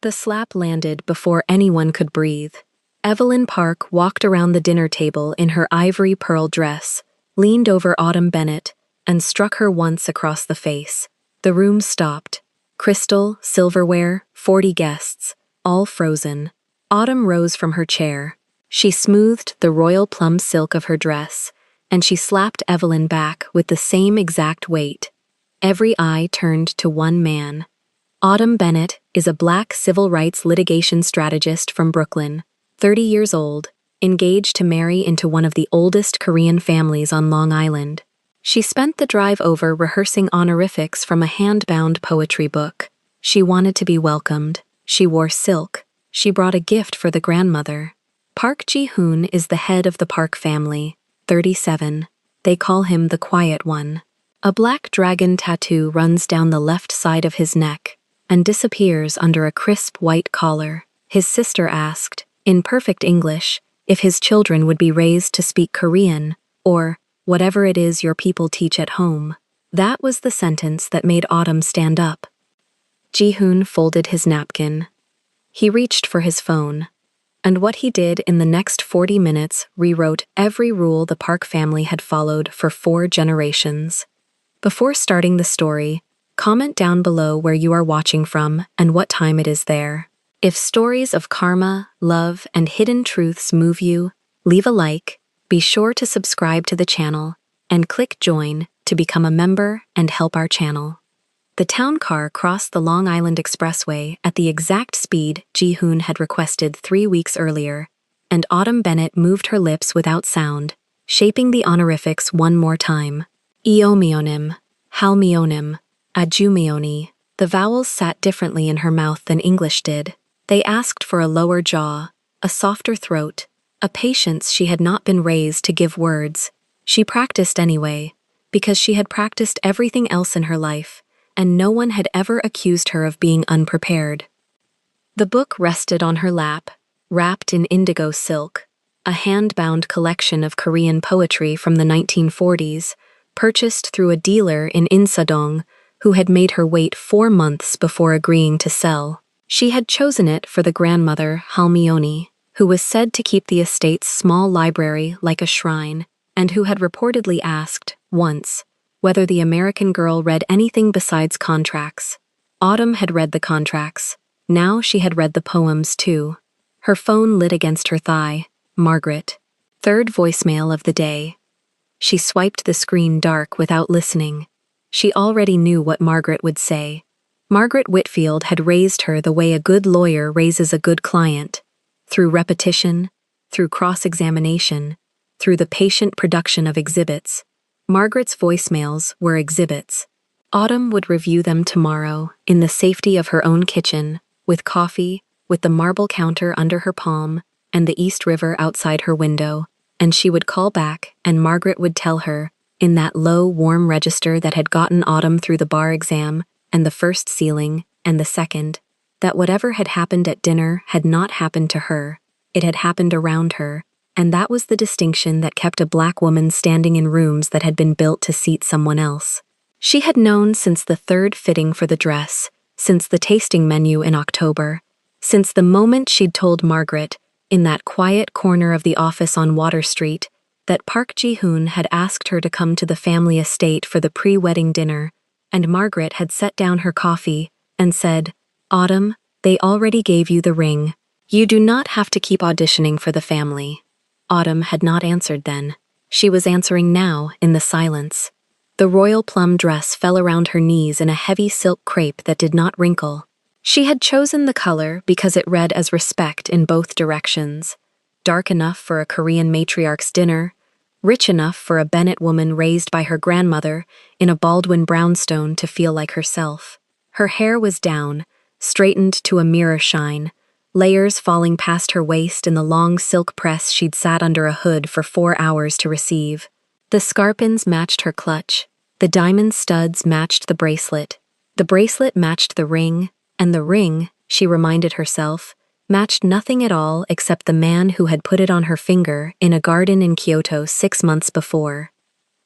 The slap landed before anyone could breathe. Evelyn Park walked around the dinner table in her ivory pearl dress, leaned over Autumn Bennett, and struck her once across the face. The room stopped. Crystal, silverware, 40 guests, all frozen. Autumn rose from her chair. She smoothed the royal plum silk of her dress, and she slapped Evelyn back with the same exact weight. Every eye turned to one man. Autumn Bennett is a black civil rights litigation strategist from Brooklyn, 30 years old, engaged to marry into one of the oldest Korean families on Long Island. She spent the drive over rehearsing honorifics from a hand-bound poetry book. She wanted to be welcomed. She wore silk. She brought a gift for the grandmother. Park Ji-hoon is the head of the Park family, 37. They call him the Quiet One. A black dragon tattoo runs down the left side of his neck and disappears under a crisp white collar. His sister asked, in perfect English, if his children would be raised to speak Korean, or whatever it is your people teach at home. That was the sentence that made Autumn stand up. Ji-hoon folded his napkin. He reached for his phone. And what he did in the next 40 minutes rewrote every rule the Park family had followed for 4 generations. Before starting the story, comment down below where you are watching from and what time it is there. If stories of karma, love, and hidden truths move you, leave a like, be sure to subscribe to the channel, and click join to become a member and help our channel. The town car crossed the Long Island Expressway at the exact speed Ji-hoon had requested 3 weeks earlier, and Autumn Bennett moved her lips without sound, shaping the honorifics one more time. Eomionim, Halmionim, Ajumioni. The vowels sat differently in her mouth than English did. They asked for a lower jaw, a softer throat, a patience she had not been raised to give words. She practiced anyway, because she had practiced everything else in her life, and no one had ever accused her of being unprepared. The book rested on her lap, wrapped in indigo silk, a hand-bound collection of Korean poetry from the 1940s, purchased through a dealer in Insadong, who had made her wait 4 months before agreeing to sell. She had chosen it for the grandmother, Halmioni, who was said to keep the estate's small library like a shrine, and who had reportedly asked, once, whether the American girl read anything besides contracts. Autumn had read the contracts. Now she had read the poems, too. Her phone lit against her thigh. Margaret. 3rd voicemail of the day. She swiped the screen dark without listening. She already knew what Margaret would say. Margaret Whitfield had raised her the way a good lawyer raises a good client, through repetition, through cross-examination, through the patient production of exhibits. Margaret's voicemails were exhibits. Autumn would review them tomorrow, in the safety of her own kitchen, with coffee, with the marble counter under her palm, and the East River outside her window, and she would call back, and Margaret would tell her, in that low, warm register that had gotten Autumn through the bar exam, and the first ceiling, and the second, that whatever had happened at dinner had not happened to her. It had happened around her, and that was the distinction that kept a black woman standing in rooms that had been built to seat someone else. She had known since the 3rd fitting for the dress, since the tasting menu in October, since the moment she'd told Margaret, in that quiet corner of the office on Water Street, that Park Ji-hoon had asked her to come to the family estate for the pre-wedding dinner, and Margaret had set down her coffee and said, "Autumn, they already gave you the ring. You do not have to keep auditioning for the family." Autumn had not answered then. She was answering now, in the silence. The royal plum dress fell around her knees in a heavy silk crepe that did not wrinkle. She had chosen the color because it read as respect in both directions. Dark enough for a Korean matriarch's dinner, rich enough for a Bennett woman raised by her grandmother in a Baldwin brownstone to feel like herself. Her hair was down, straightened to a mirror shine, layers falling past her waist in the long silk press she'd sat under a hood for 4 hours to receive. The scarpins matched her clutch, the diamond studs matched the bracelet matched the ring, and the ring, she reminded herself, matched nothing at all except the man who had put it on her finger in a garden in Kyoto 6 months before.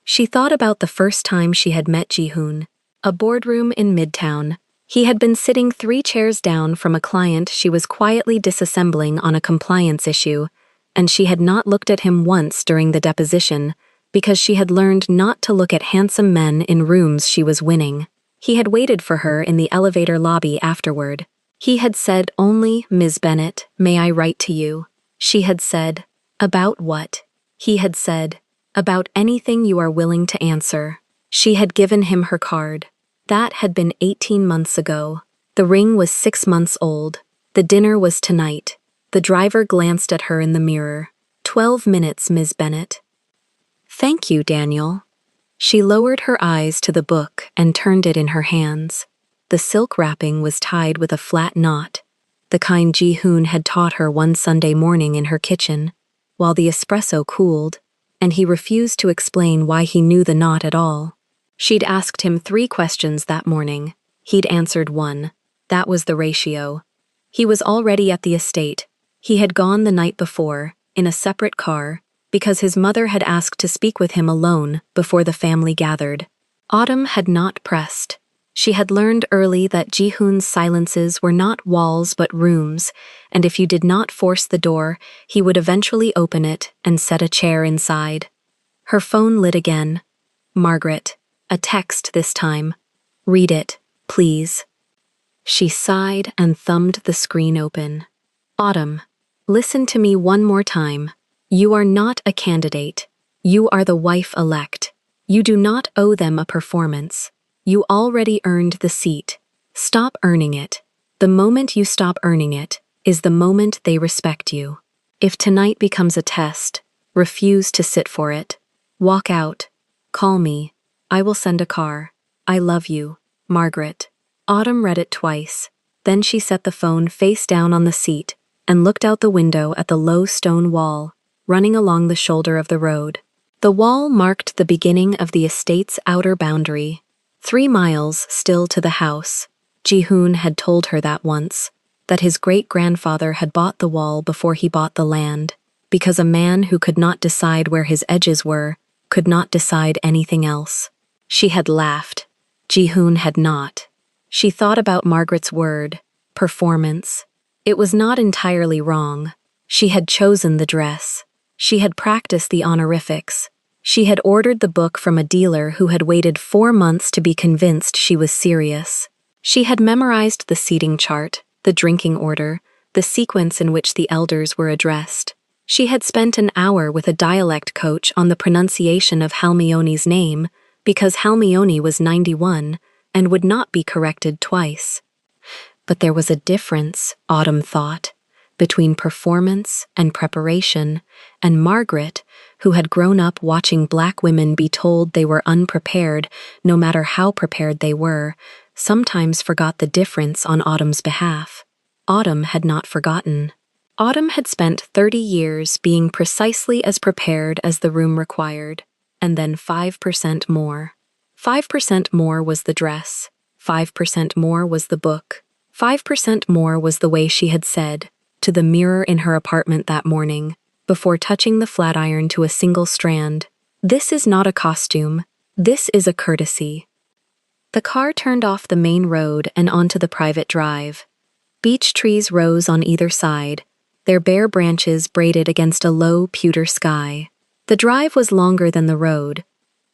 She thought about the first time she had met Ji-hoon, a boardroom in Midtown, He had been sitting 3 chairs down from a client she was quietly disassembling on a compliance issue, and she had not looked at him once during the deposition because she had learned not to look at handsome men in rooms she was winning. He had waited for her in the elevator lobby afterward. He had said only, "Ms. Bennett, may I write to you?" She had said, "About what?" He had said, "About anything you are willing to answer." She had given him her card. That had been 18 months ago. The ring was 6 months old. The dinner was tonight. The driver glanced at her in the mirror. 12 minutes, Ms. Bennett." "Thank you, Daniel." She lowered her eyes to the book and turned it in her hands. The silk wrapping was tied with a flat knot, the kind Ji-hoon had taught her one Sunday morning in her kitchen, while the espresso cooled, and he refused to explain why he knew the knot at all. She'd asked him 3 questions that morning. He'd answered 1. That was the ratio. He was already at the estate. He had gone the night before, in a separate car, because his mother had asked to speak with him alone before the family gathered. Autumn had not pressed. She had learned early that Ji-hoon's silences were not walls but rooms, and if you did not force the door, he would eventually open it and set a chair inside. Her phone lit again. "Margaret." A text this time. "Read it, please." She sighed and thumbed the screen open. "Autumn, listen to me one more time. You are not a candidate. You are the wife-elect. You do not owe them a performance. You already earned the seat. Stop earning it. The moment you stop earning it is the moment they respect you. If tonight becomes a test, refuse to sit for it. Walk out. Call me. I will send a car. I love you, Margaret." Autumn read it twice. Then she set the phone face down on the seat and looked out the window at the low stone wall, running along the shoulder of the road. The wall marked the beginning of the estate's outer boundary. 3 miles still to the house. Ji-hoon had told her that once, that his great-grandfather had bought the wall before he bought the land, because a man who could not decide where his edges were could not decide anything else. She had laughed. Ji-hoon had not. She thought about Margaret's word, performance. It was not entirely wrong. She had chosen the dress. She had practiced the honorifics. She had ordered the book from a dealer who had waited 4 months to be convinced she was serious. She had memorized the seating chart, the drinking order, the sequence in which the elders were addressed. She had spent an hour with a dialect coach on the pronunciation of Halmioni's name, because Halmioni was 91 and would not be corrected twice. But there was a difference, Autumn thought, between performance and preparation, and Margaret, who had grown up watching black women be told they were unprepared, no matter how prepared they were, sometimes forgot the difference on Autumn's behalf. Autumn had not forgotten. Autumn had spent 30 years being precisely as prepared as the room required, and then 5% more. 5% more was the dress. 5% more was the book. 5% more was the way she had said, to the mirror in her apartment that morning, before touching the flat iron to a single strand, "This is not a costume. This is a courtesy." The car turned off the main road and onto the private drive. Beech trees rose on either side, their bare branches braided against a low pewter sky. The drive was longer than the road.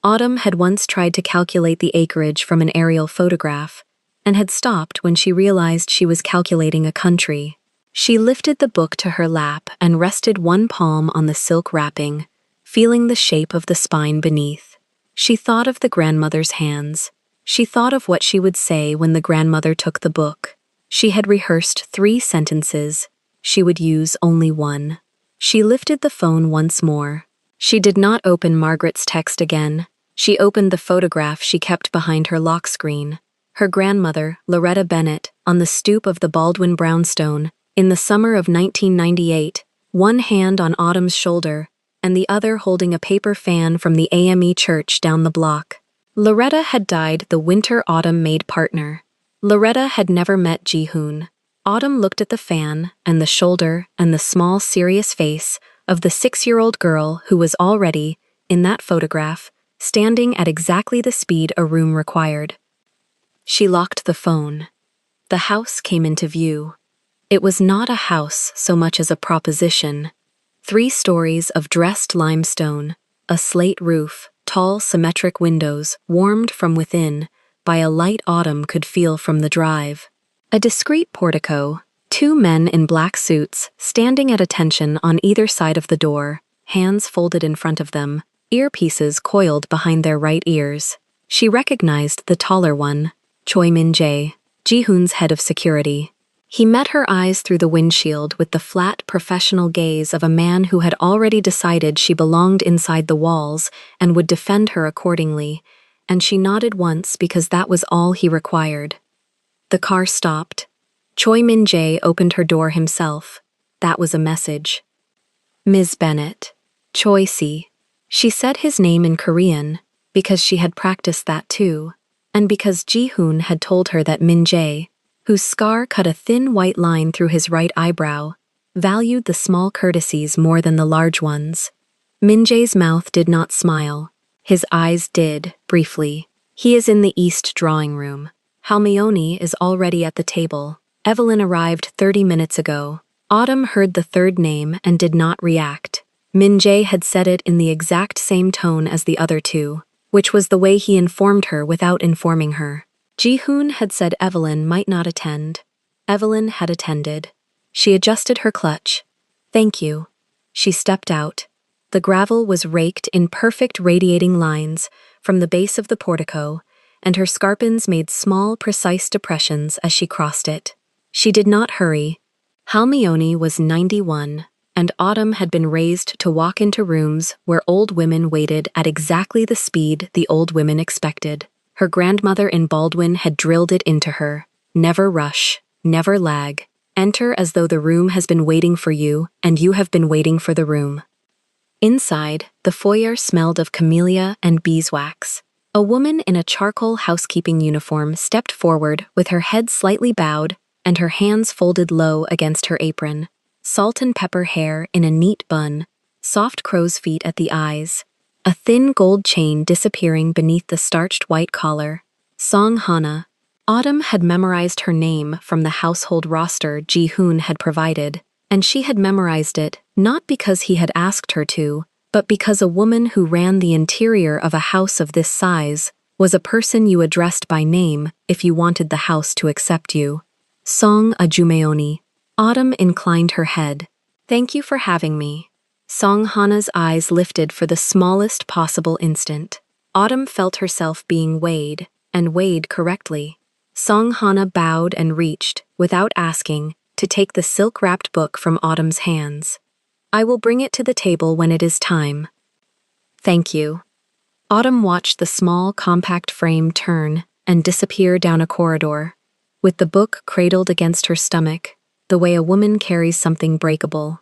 Autumn had once tried to calculate the acreage from an aerial photograph, and had stopped when she realized she was calculating a country. She lifted the book to her lap and rested one palm on the silk wrapping, feeling the shape of the spine beneath. She thought of the grandmother's hands. She thought of what she would say when the grandmother took the book. She had rehearsed 3 sentences. She would use only 1. She lifted the phone once more. She did not open Margaret's text again. She opened the photograph she kept behind her lock screen. Her grandmother, Loretta Bennett, on the stoop of the Baldwin brownstone, in the summer of 1998, one hand on Autumn's shoulder, and the other holding a paper fan from the AME church down the block. Loretta had died the winter Autumn made partner. Loretta had never met Ji-hoon. Autumn looked at the fan, and the shoulder, and the small, serious face of the 6-year-old girl who was already, in that photograph, standing at exactly the speed a room required. She locked the phone. The house came into view. It was not a house so much as a proposition. 3 stories of dressed limestone, a slate roof, tall symmetric windows warmed from within by a light autumn could feel from the drive. A discreet portico, 2 men in black suits standing at attention on either side of the door, hands folded in front of them, earpieces coiled behind their right ears. She recognized the taller one, Choi Min-jae, Ji-hoon's head of security. He met her eyes through the windshield with the flat, professional gaze of a man who had already decided she belonged inside the walls and would defend her accordingly, and she nodded once because that was all he required. The car stopped. Choi Min-jae opened her door himself. That was a message. Ms. Bennett. Choi-si. She said his name in Korean, because she had practiced that too, and because Ji-hoon had told her that Min-jae, whose scar cut a thin white line through his right eyebrow, valued the small courtesies more than the large ones. Min-jae's mouth did not smile. His eyes did, briefly. He is in the east drawing room. Halmione is already at the table. Evelyn arrived 30 minutes ago. Autumn heard the 3rd name and did not react. Min-jae had said it in the exact same tone as the other 2, which was the way he informed her without informing her. Ji-hoon had said Evelyn might not attend. Evelyn had attended. She adjusted her clutch. Thank you. She stepped out. The gravel was raked in perfect radiating lines from the base of the portico, and her scarpins made small, precise depressions as she crossed it. She did not hurry. Halmione was 91, and Autumn had been raised to walk into rooms where old women waited at exactly the speed the old women expected. Her grandmother in Baldwin had drilled it into her. Never rush, never lag. Enter as though the room has been waiting for you and you have been waiting for the room. Inside, the foyer smelled of camellia and beeswax. A woman in a charcoal housekeeping uniform stepped forward with her head slightly bowed and her hands folded low against her apron. Salt and pepper hair in a neat bun, soft crow's feet at the eyes, a thin gold chain disappearing beneath the starched white collar. Song Hana. Autumn had memorized her name from the household roster Ji-hoon had provided, and she had memorized it not because he had asked her to, but because a woman who ran the interior of a house of this size was a person you addressed by name if you wanted the house to accept you. Song Ajumeoni. Autumn inclined her head. Thank you for having me. Song Hana's eyes lifted for the smallest possible instant. Autumn felt herself being weighed, and weighed correctly. Song Hana bowed and reached, without asking, to take the silk-wrapped book from Autumn's hands. I will bring it to the table when it is time. Thank you. Autumn watched the small, compact frame turn and disappear down a corridor, with the book cradled against her stomach, the way a woman carries something breakable.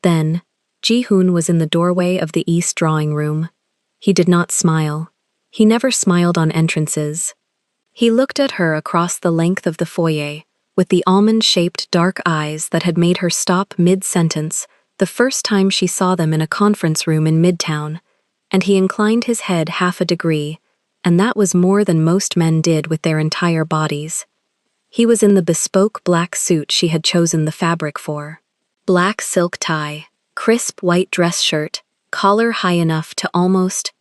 Then, Ji-hoon was in the doorway of the east drawing room. He did not smile. He never smiled on entrances. He looked at her across the length of the foyer, with the almond-shaped dark eyes that had made her stop mid-sentence the first time she saw them in a conference room in Midtown, and he inclined his head half a degree, and that was more than most men did with their entire bodies. He was in the bespoke black suit she had chosen the fabric for. Black silk tie, crisp white dress shirt, collar high enough to almost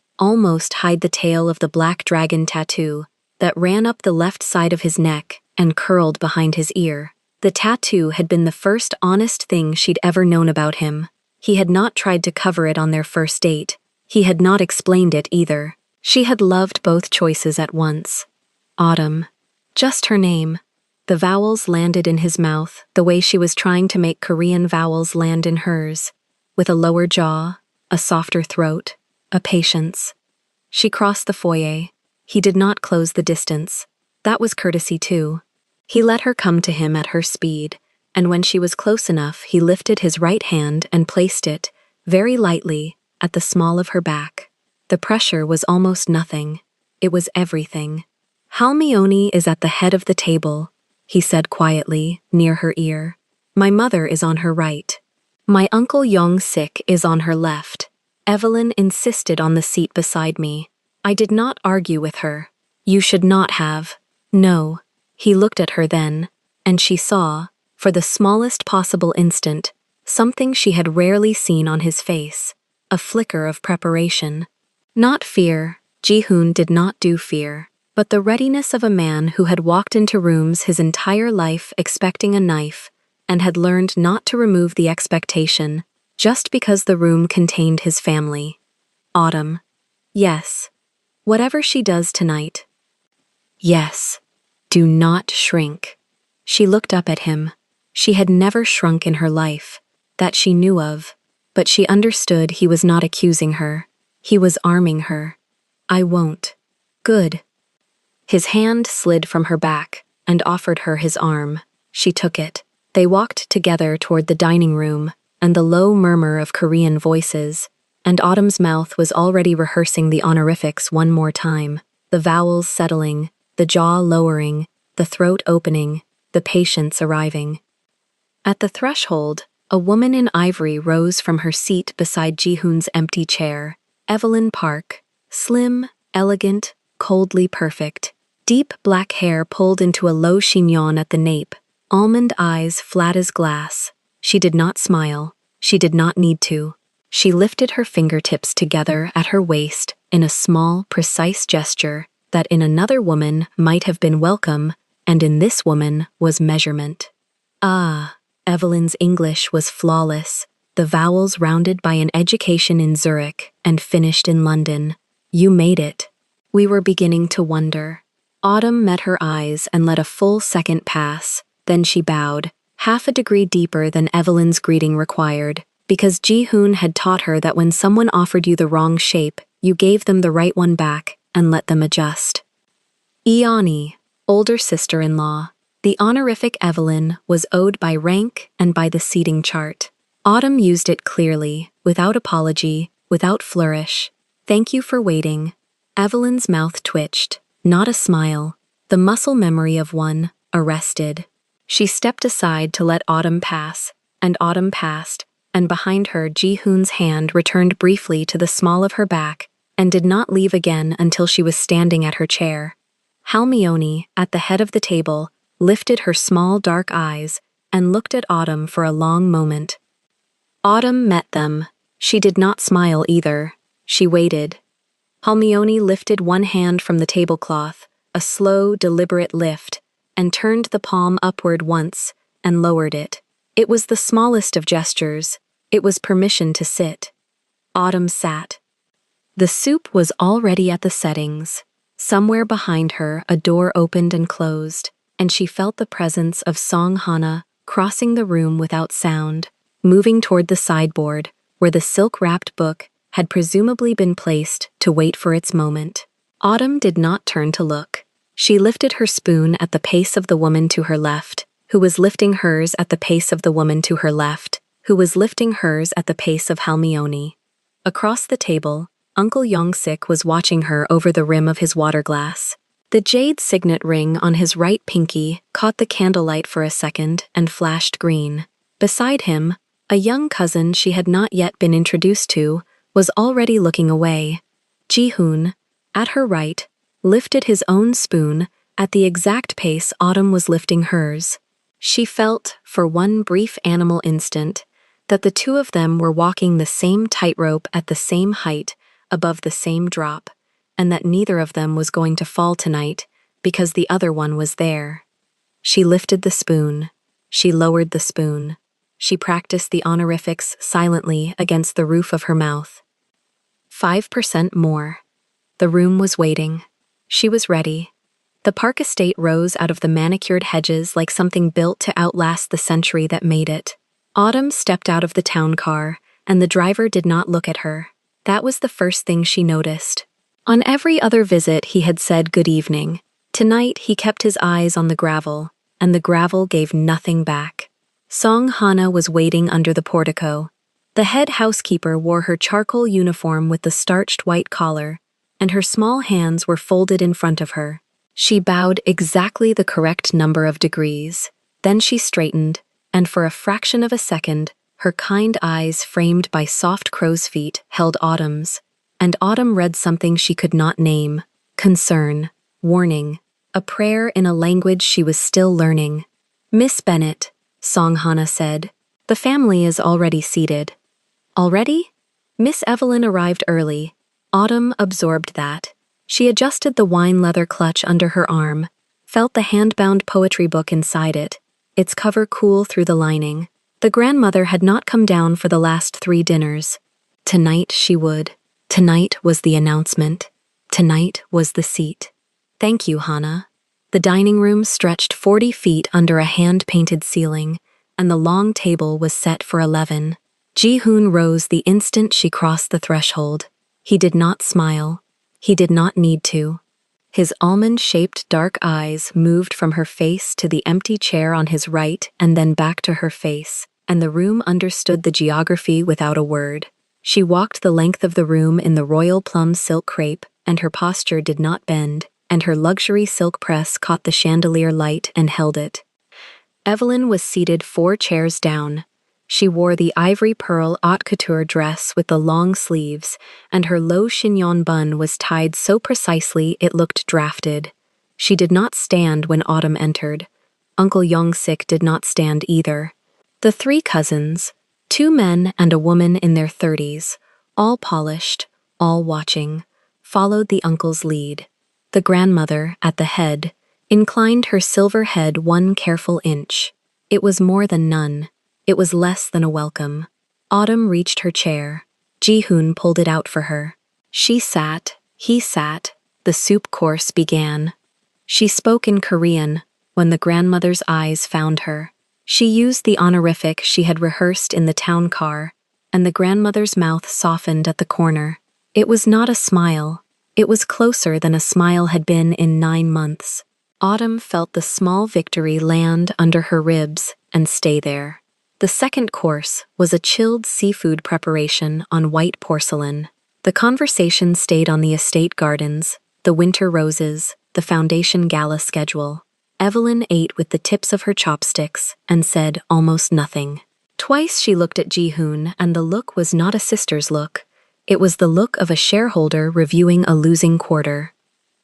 hide the tail of the black dragon tattoo that ran up the left side of his neck and curled behind his ear. The tattoo had been the first honest thing she'd ever known about him. He had not tried to cover it on their first date. He had not explained it either. She had loved both choices at once. Autumn. Just her name. The vowels landed in his mouth the way she was trying to make Korean vowels land in hers, with a lower jaw, a softer throat, a patience. She crossed the foyer. He did not close the distance. That was courtesy too. He let her come to him at her speed, and when she was close enough, he lifted his right hand and placed it, very lightly, at the small of her back. The pressure was almost nothing. It was everything. Halmione is at the head of the table, he said quietly, near her ear. My mother is on her right. My uncle Yong-sik is on her left. Evelyn insisted on the seat beside me. I did not argue with her. You should not have. No. He looked at her then. and she saw, for the smallest possible instant, something she had rarely seen on his face, a flicker of preparation. Not fear, Ji-hoon did not do fear, but the readiness of a man who had walked into rooms his entire life expecting a knife, and had learned not to remove the expectation, just because the room contained his family. Autumn. Yes. Whatever she does tonight. Yes. Do not shrink. She looked up at him. She had never shrunk in her life, that she knew of, but she understood he was not accusing her. He was arming her. I won't. Good. His hand slid from her back and offered her his arm. She took it. They walked together toward the dining room, and the low murmur of Korean voices, and Autumn's mouth was already rehearsing the honorifics one more time, the vowels settling, the jaw lowering, the throat opening, the patience arriving. At the threshold, a woman in ivory rose from her seat beside Ji-hoon's empty chair. Evelyn Park, slim, elegant, coldly perfect. Deep black hair pulled into a low chignon at the nape, almond eyes flat as glass. She did not smile. She did not need to. She lifted her fingertips together at her waist in a small, precise gesture that in another woman might have been welcome, and in this woman was measurement. Ah, Evelyn's English was flawless, the vowels rounded by an education in Zurich and finished in London. You made it. We were beginning to wonder. Autumn met her eyes and let a full second pass, then she bowed, half a degree deeper than Evelyn's greeting required, because Ji-hoon had taught her that when someone offered you the wrong shape, you gave them the right one back and let them adjust. Iani, older sister-in-law. The honorific Evelyn was owed by rank and by the seating chart. Autumn used it clearly, without apology, without flourish. Thank you for waiting. Evelyn's mouth twitched, not a smile, the muscle memory of one, arrested. She stepped aside to let Autumn pass, and Autumn passed, and behind her Ji-hoon's hand returned briefly to the small of her back, and did not leave again until she was standing at her chair. Halmione, at the head of the table, lifted her small dark eyes and looked at Autumn for a long moment. Autumn met them. She did not smile either. She waited. Halmione lifted one hand from the tablecloth, a slow, deliberate lift, and turned the palm upward once, and lowered it. It was the smallest of gestures. It was permission to sit. Autumn sat. The soup was already at the settings. Somewhere behind her, a door opened and closed, and she felt the presence of Song Hana crossing the room without sound, moving toward the sideboard, where the silk-wrapped book had presumably been placed to wait for its moment. Autumn did not turn to look. She lifted her spoon at the pace of the woman to her left, who was lifting hers at the pace of the woman to her left, who was lifting hers at the pace of Halmione. Across the table, Uncle Yongsik was watching her over the rim of his water glass. The jade signet ring on his right pinky caught the candlelight for a second and flashed green. Beside him, a young cousin she had not yet been introduced to was already looking away. Ji-hoon, at her right, lifted his own spoon at the exact pace Autumn was lifting hers. She felt, for one brief animal instant, that the two of them were walking the same tightrope at the same height, above the same drop, and that neither of them was going to fall tonight because the other one was there. She lifted the spoon. She lowered the spoon. She practiced the honorifics silently against the roof of her mouth. 5% more. The room was waiting. She was ready. The Park estate rose out of the manicured hedges like something built to outlast the century that made it. Autumn stepped out of the town car, and the driver did not look at her. That was the first thing she noticed. On every other visit he had said good evening. Tonight he kept his eyes on the gravel, and the gravel gave nothing back. Song Hana was waiting under the portico. The head housekeeper wore her charcoal uniform with the starched white collar, and her small hands were folded in front of her. She bowed exactly the correct number of degrees. Then she straightened, and for a fraction of a second, her kind eyes framed by soft crow's feet held Autumn's, and Autumn read something she could not name: concern, warning, a prayer in a language she was still learning. Miss Bennet, Song Hana said. The family is already seated. Already? Miss Evelyn arrived early. Autumn absorbed that. She adjusted the wine leather clutch under her arm, felt the hand-bound poetry book inside it, its cover cool through the lining. The grandmother had not come down for the last 3 dinners. Tonight she would. Tonight was the announcement. Tonight was the seat. Thank you, Hana. The dining room stretched 40 feet under a hand-painted ceiling, and the long table was set for 11. Ji-hoon rose the instant she crossed the threshold. He did not smile. He did not need to. His almond-shaped dark eyes moved from her face to the empty chair on his right and then back to her face, and the room understood the geography without a word. She walked the length of the room in the royal plum silk crepe, and her posture did not bend, and her luxury silk press caught the chandelier light and held it. Evelyn was seated 4 chairs down. She wore the ivory pearl haute couture dress with the long sleeves, and her low chignon bun was tied so precisely it looked drafted. She did not stand when Autumn entered. Uncle Yongsik did not stand either. The 3 cousins, 2 men and a woman in their 30s, all polished, all watching, followed the uncle's lead. The grandmother, at the head, inclined her silver head 1 careful inch. It was more than none. It was less than a welcome. Autumn reached her chair. Ji-hoon pulled it out for her. She sat, he sat, the soup course began. She spoke in Korean when the grandmother's eyes found her. She used the honorific she had rehearsed in the town car, and the grandmother's mouth softened at the corner. It was not a smile. It was closer than a smile had been in 9 months. Autumn felt the small victory land under her ribs and stay there. The second course was a chilled seafood preparation on white porcelain. The conversation stayed on the estate gardens, the winter roses, the foundation gala schedule. Evelyn ate with the tips of her chopsticks and said almost nothing. Twice she looked at Ji-hoon, and the look was not a sister's look. It was the look of a shareholder reviewing a losing quarter.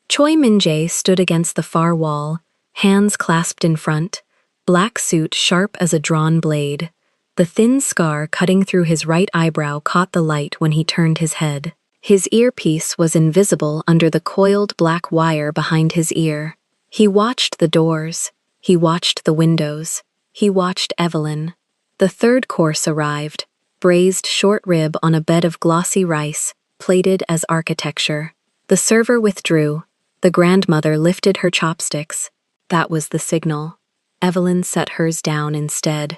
Choi Min-jae stood against the far wall, hands clasped in front, black suit sharp as a drawn blade. The thin scar cutting through his right eyebrow caught the light when he turned his head. His earpiece was invisible under the coiled black wire behind his ear. He watched the doors. He watched the windows. He watched Evelyn. The third course arrived, braised short rib on a bed of glossy rice, plated as architecture. The server withdrew. The grandmother lifted her chopsticks. That was the signal. Evelyn set hers down instead.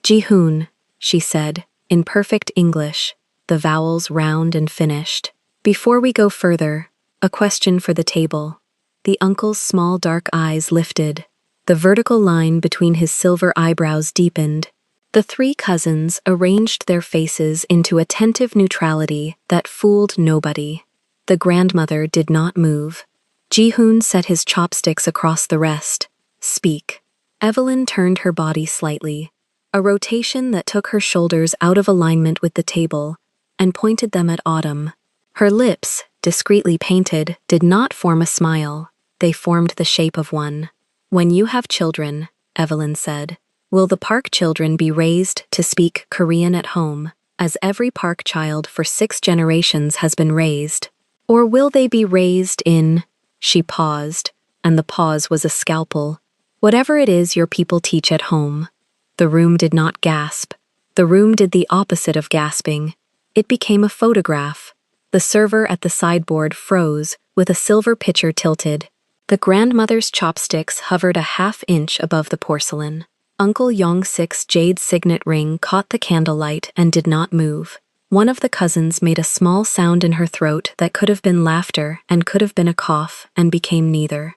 Ji-hoon, she said, in perfect English, the vowels round and finished. Before we go further, a question for the table. The uncle's small dark eyes lifted. The vertical line between his silver eyebrows deepened. The 3 cousins arranged their faces into attentive neutrality that fooled nobody. The grandmother did not move. Ji-hoon set his chopsticks across the rest. Speak. Evelyn turned her body slightly, a rotation that took her shoulders out of alignment with the table, and pointed them at Autumn. Her lips, discreetly painted, did not form a smile. They formed the shape of one. When you have children, Evelyn said, will the Park children be raised to speak Korean at home, as every Park child for 6 generations has been raised? Or will they be raised in... She paused, and the pause was a scalpel. Whatever it is your people teach at home. The room did not gasp. The room did the opposite of gasping. It became a photograph. The server at the sideboard froze, with a silver pitcher tilted. The grandmother's chopsticks hovered a half-inch above the porcelain. Uncle Yongsik's jade signet ring caught the candlelight and did not move. One of the cousins made a small sound in her throat that could have been laughter and could have been a cough, and became neither.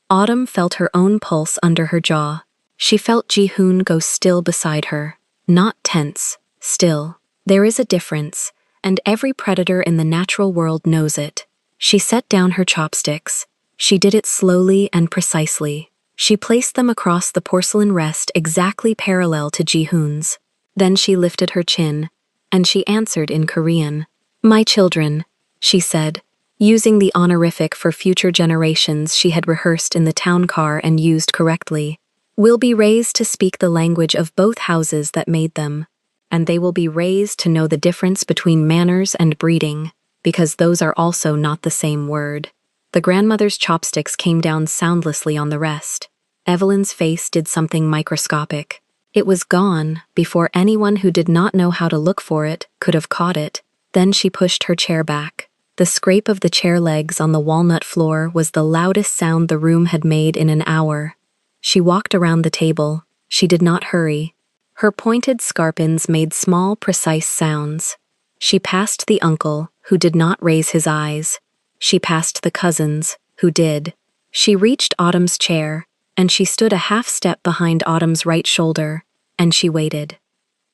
Autumn felt her own pulse under her jaw. She felt Ji-hoon go still beside her. Not tense, still. There is a difference, and every predator in the natural world knows it. She set down her chopsticks. She did it slowly and precisely. She placed them across the porcelain rest exactly parallel to Ji-hoon's. Then she lifted her chin, and she answered in Korean. My children, she said, using the honorific for future generations she had rehearsed in the town car and used correctly. will be raised to speak the language of both houses that made them, and they will be raised to know the difference between manners and breeding, because those are also not the same word. The grandmother's chopsticks came down soundlessly on the rest. Evelyn's face did something microscopic. It was gone before anyone who did not know how to look for it could have caught it. Then she pushed her chair back. The scrape of the chair legs on the walnut floor was the loudest sound the room had made in an hour. She walked around the table. She did not hurry. Her pointed scarpins made small, precise sounds. She passed the uncle, who did not raise his eyes. She passed the cousins, who did. She reached Autumn's chair, and she stood a half step behind Autumn's right shoulder, and she waited.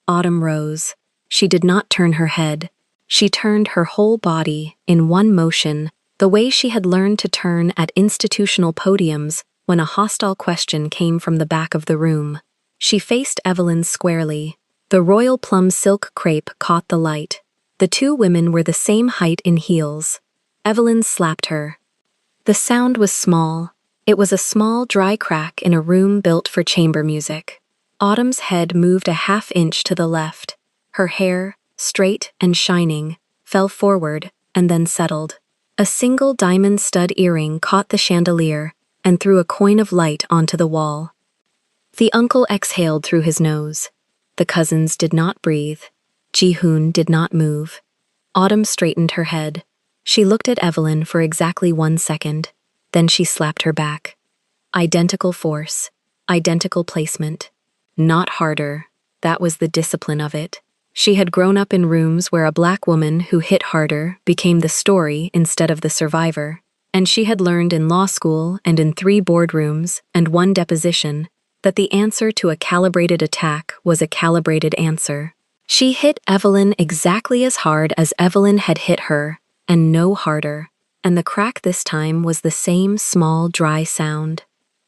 Autumn rose. She did not turn her head. She turned her whole body in one motion, the way she had learned to turn at institutional podiums when a hostile question came from the back of the room. She faced Evelyn squarely. The royal plum silk crepe caught the light. The two women were the same height in heels. Evelyn slapped her. The sound was small. It was a small, dry crack in a room built for chamber music. Autumn's head moved a half-inch to the left. Her hair, straight and shining, fell forward and then settled. A single diamond stud earring caught the chandelier and threw a coin of light onto the wall. The uncle exhaled through his nose. The cousins did not breathe. Ji-hoon did not move. Autumn straightened her head. She looked at Evelyn for exactly 1 second. Then she slapped her back. Identical force. Identical placement. Not harder. That was the discipline of it. She had grown up in rooms where a black woman who hit harder became the story instead of the survivor, and she had learned in law school and in 3 boardrooms and 1 deposition that the answer to a calibrated attack was a calibrated answer. She hit Evelyn exactly as hard as Evelyn had hit her, and no harder, and the crack this time was the same small, dry sound.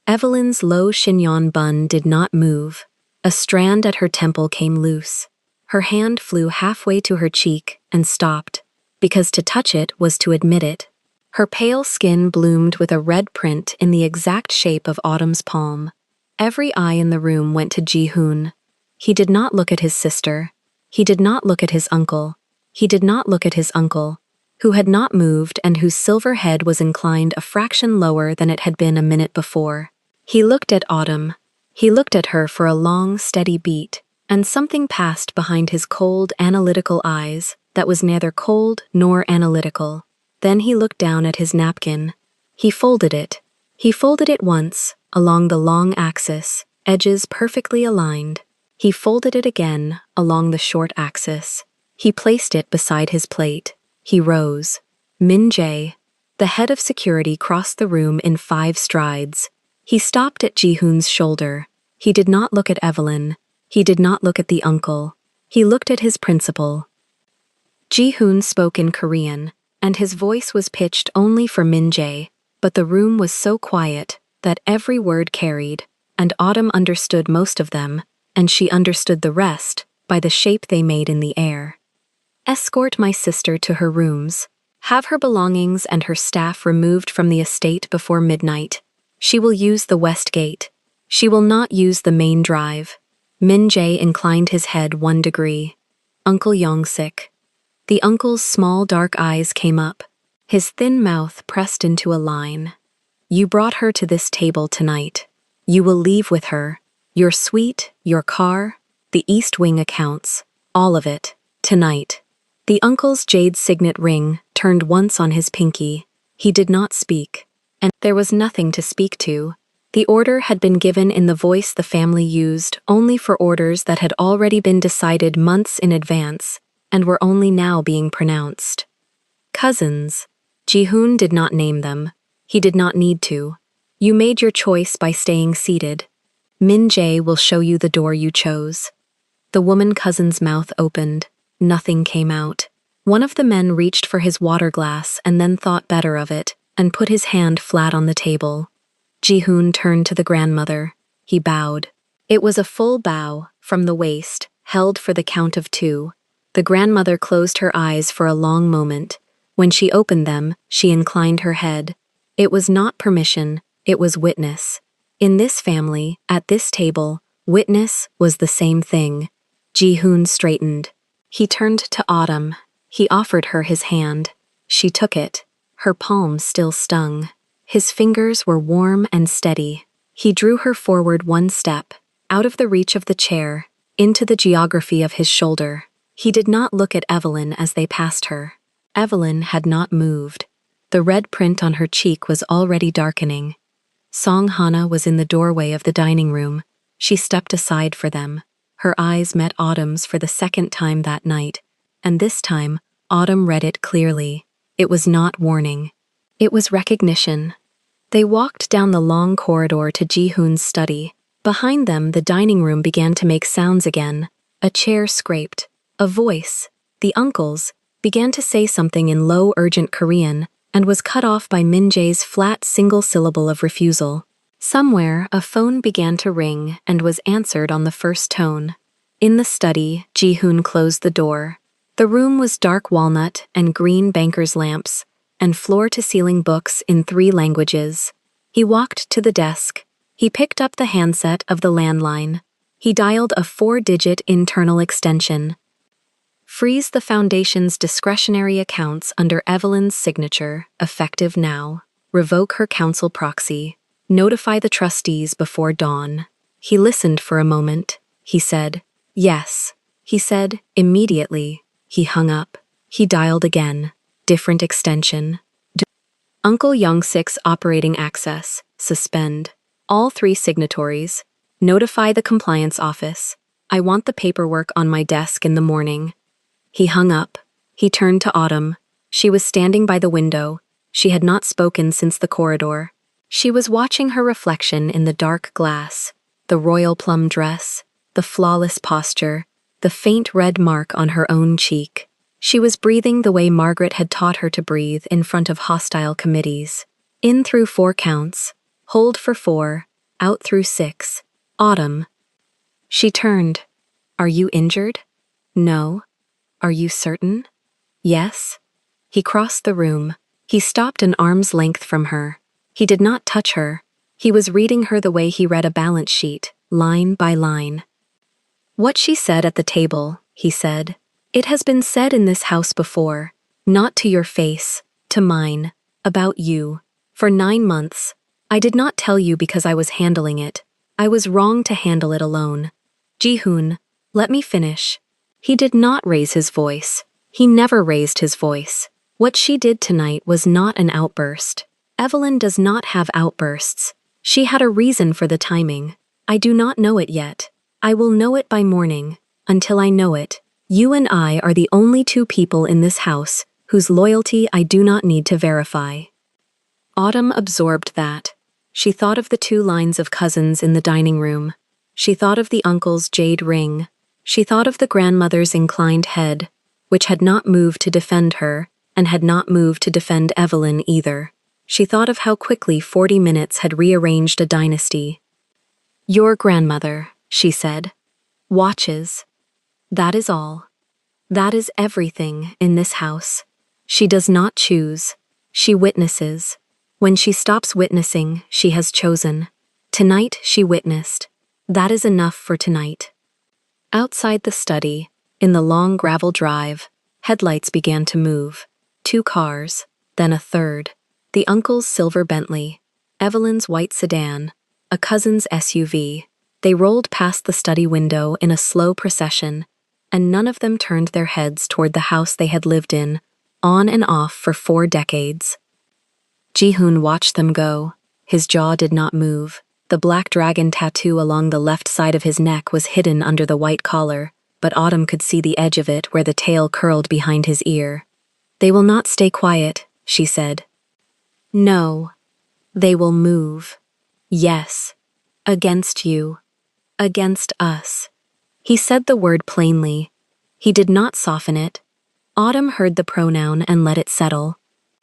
Evelyn's low chignon bun did not move. A strand at her temple came loose. Her hand flew halfway to her cheek and stopped, because to touch it was to admit it. Her pale skin bloomed with a red print in the exact shape of Autumn's palm. Every eye in the room went to Ji-hoon. He did not look at his sister. He did not look at his uncle. He did not look at his uncle, who had not moved and whose silver head was inclined a fraction lower than it had been a minute before. He looked at Autumn. He looked at her for a long, steady beat, and something passed behind his cold, analytical eyes that was neither cold nor analytical. Then he looked down at his napkin. He folded it. He folded it once, along the long axis, edges perfectly aligned. He folded it again, along the short axis. He placed it beside his plate. He rose. Min-jae, the head of security, crossed the room in 5 strides. He stopped at Ji-hoon's shoulder. He did not look at Evelyn. He did not look at the uncle. He looked at his principal. Ji-hoon spoke in Korean, and his voice was pitched only for Min-jae, but the room was so quiet that every word carried, and Autumn understood most of them, and she understood the rest by the shape they made in the air. Escort my sister to her rooms. Have her belongings and her staff removed from the estate before midnight. She will use the west gate. She will not use the main drive. Min-jae inclined his head 1 degree. Uncle Yongsik. The uncle's small dark eyes came up. His thin mouth pressed into a line. You brought her to this table tonight. You will leave with her. Your suite, your car, the East Wing accounts, all of it, tonight. The uncle's jade signet ring turned once on his pinky. He did not speak, and there was nothing to speak to. The order had been given in the voice the family used only for orders that had already been decided months in advance and were only now being pronounced. Cousins. Ji-hoon did not name them. He did not need to. You made your choice by staying seated. Min-jae will show you the door you chose. The woman cousin's mouth opened. Nothing came out. One of the men reached for his water glass and then thought better of it and put his hand flat on the table. Ji-hoon turned to the grandmother. He bowed. It was a full bow, from the waist, held for the count of 2. The grandmother closed her eyes for a long moment. When she opened them, she inclined her head. It was not permission, it was witness. In this family, at this table, witness was the same thing. Ji-hoon straightened. He turned to Autumn. He offered her his hand. She took it. Her palm still stung. His fingers were warm and steady. He drew her forward one step, out of the reach of the chair, into the geography of his shoulder. He did not look at Evelyn as they passed her. Evelyn had not moved. The red print on her cheek was already darkening. Song Hana was in the doorway of the dining room. She stepped aside for them. Her eyes met Autumn's for the second time that night, and this time, Autumn read it clearly. It was not warning. It was recognition. They walked down the long corridor to Ji-hoon's study. Behind them, the dining room began to make sounds again. A chair scraped. A voice, the uncle's, began to say something in low, urgent Korean and was cut off by Min-jae's flat single syllable of refusal. Somewhere, a phone began to ring and was answered on the first tone. In the study, Ji-hoon closed the door. The room was dark walnut and green banker's lamps, and floor-to-ceiling books in 3 languages. He walked to the desk. He picked up the handset of the landline. He dialed a 4-digit internal extension. Freeze the Foundation's discretionary accounts under Evelyn's signature, effective now. Revoke her council proxy. Notify the trustees before dawn. He listened for a moment. He said, "Yes." He said, immediately. He hung up. He dialed again. Different extension. Uncle Young-sik's operating access. Suspend. All 3 signatories. Notify the compliance office. I want the paperwork on my desk in the morning. He hung up. He turned to Autumn. She was standing by the window. She had not spoken since the corridor. She was watching her reflection in the dark glass, the royal plum dress, the flawless posture, the faint red mark on her own cheek. She was breathing the way Margaret had taught her to breathe in front of hostile committees. In through 4 counts, hold for 4, out through 6. Autumn. She turned. Are you injured? No. Are you certain? Yes. He crossed the room. He stopped an arm's length from her. He did not touch her. He was reading her the way he read a balance sheet, line by line. What she said at the table, he said. It has been said in this house before, not to your face, to mine, about you. For 9 months. I did not tell you because I was handling it. I was wrong to handle it alone. Ji-hoon, let me finish. He did not raise his voice. He never raised his voice. What she did tonight was not an outburst. Evelyn does not have outbursts. She had a reason for the timing. I do not know it yet. I will know it by morning. Until I know it, you and I are the only 2 people in this house whose loyalty I do not need to verify. Autumn absorbed that. She thought of the 2 lines of cousins in the dining room. She thought of the uncle's jade ring. She thought of the grandmother's inclined head, which had not moved to defend her, and had not moved to defend Evelyn either. She thought of how quickly 40 minutes had rearranged a dynasty. Your grandmother, she said, watches. That is all. That is everything in this house. She does not choose. She witnesses. When she stops witnessing, she has chosen. Tonight she witnessed. That is enough for tonight. Outside the study, in the long gravel drive, headlights began to move. 2 cars, then a third. The uncle's silver Bentley, Evelyn's white sedan, a cousin's SUV. They rolled past the study window in a slow procession, and none of them turned their heads toward the house they had lived in, on and off for 4 decades. Ji-hoon watched them go. His jaw did not move. The black dragon tattoo along the left side of his neck was hidden under the white collar, but Autumn could see the edge of it where the tail curled behind his ear. They will not stay quiet, she said. No. They will move. Yes. Against you. Against us. He said the word plainly. He did not soften it. Autumn heard the pronoun and let it settle.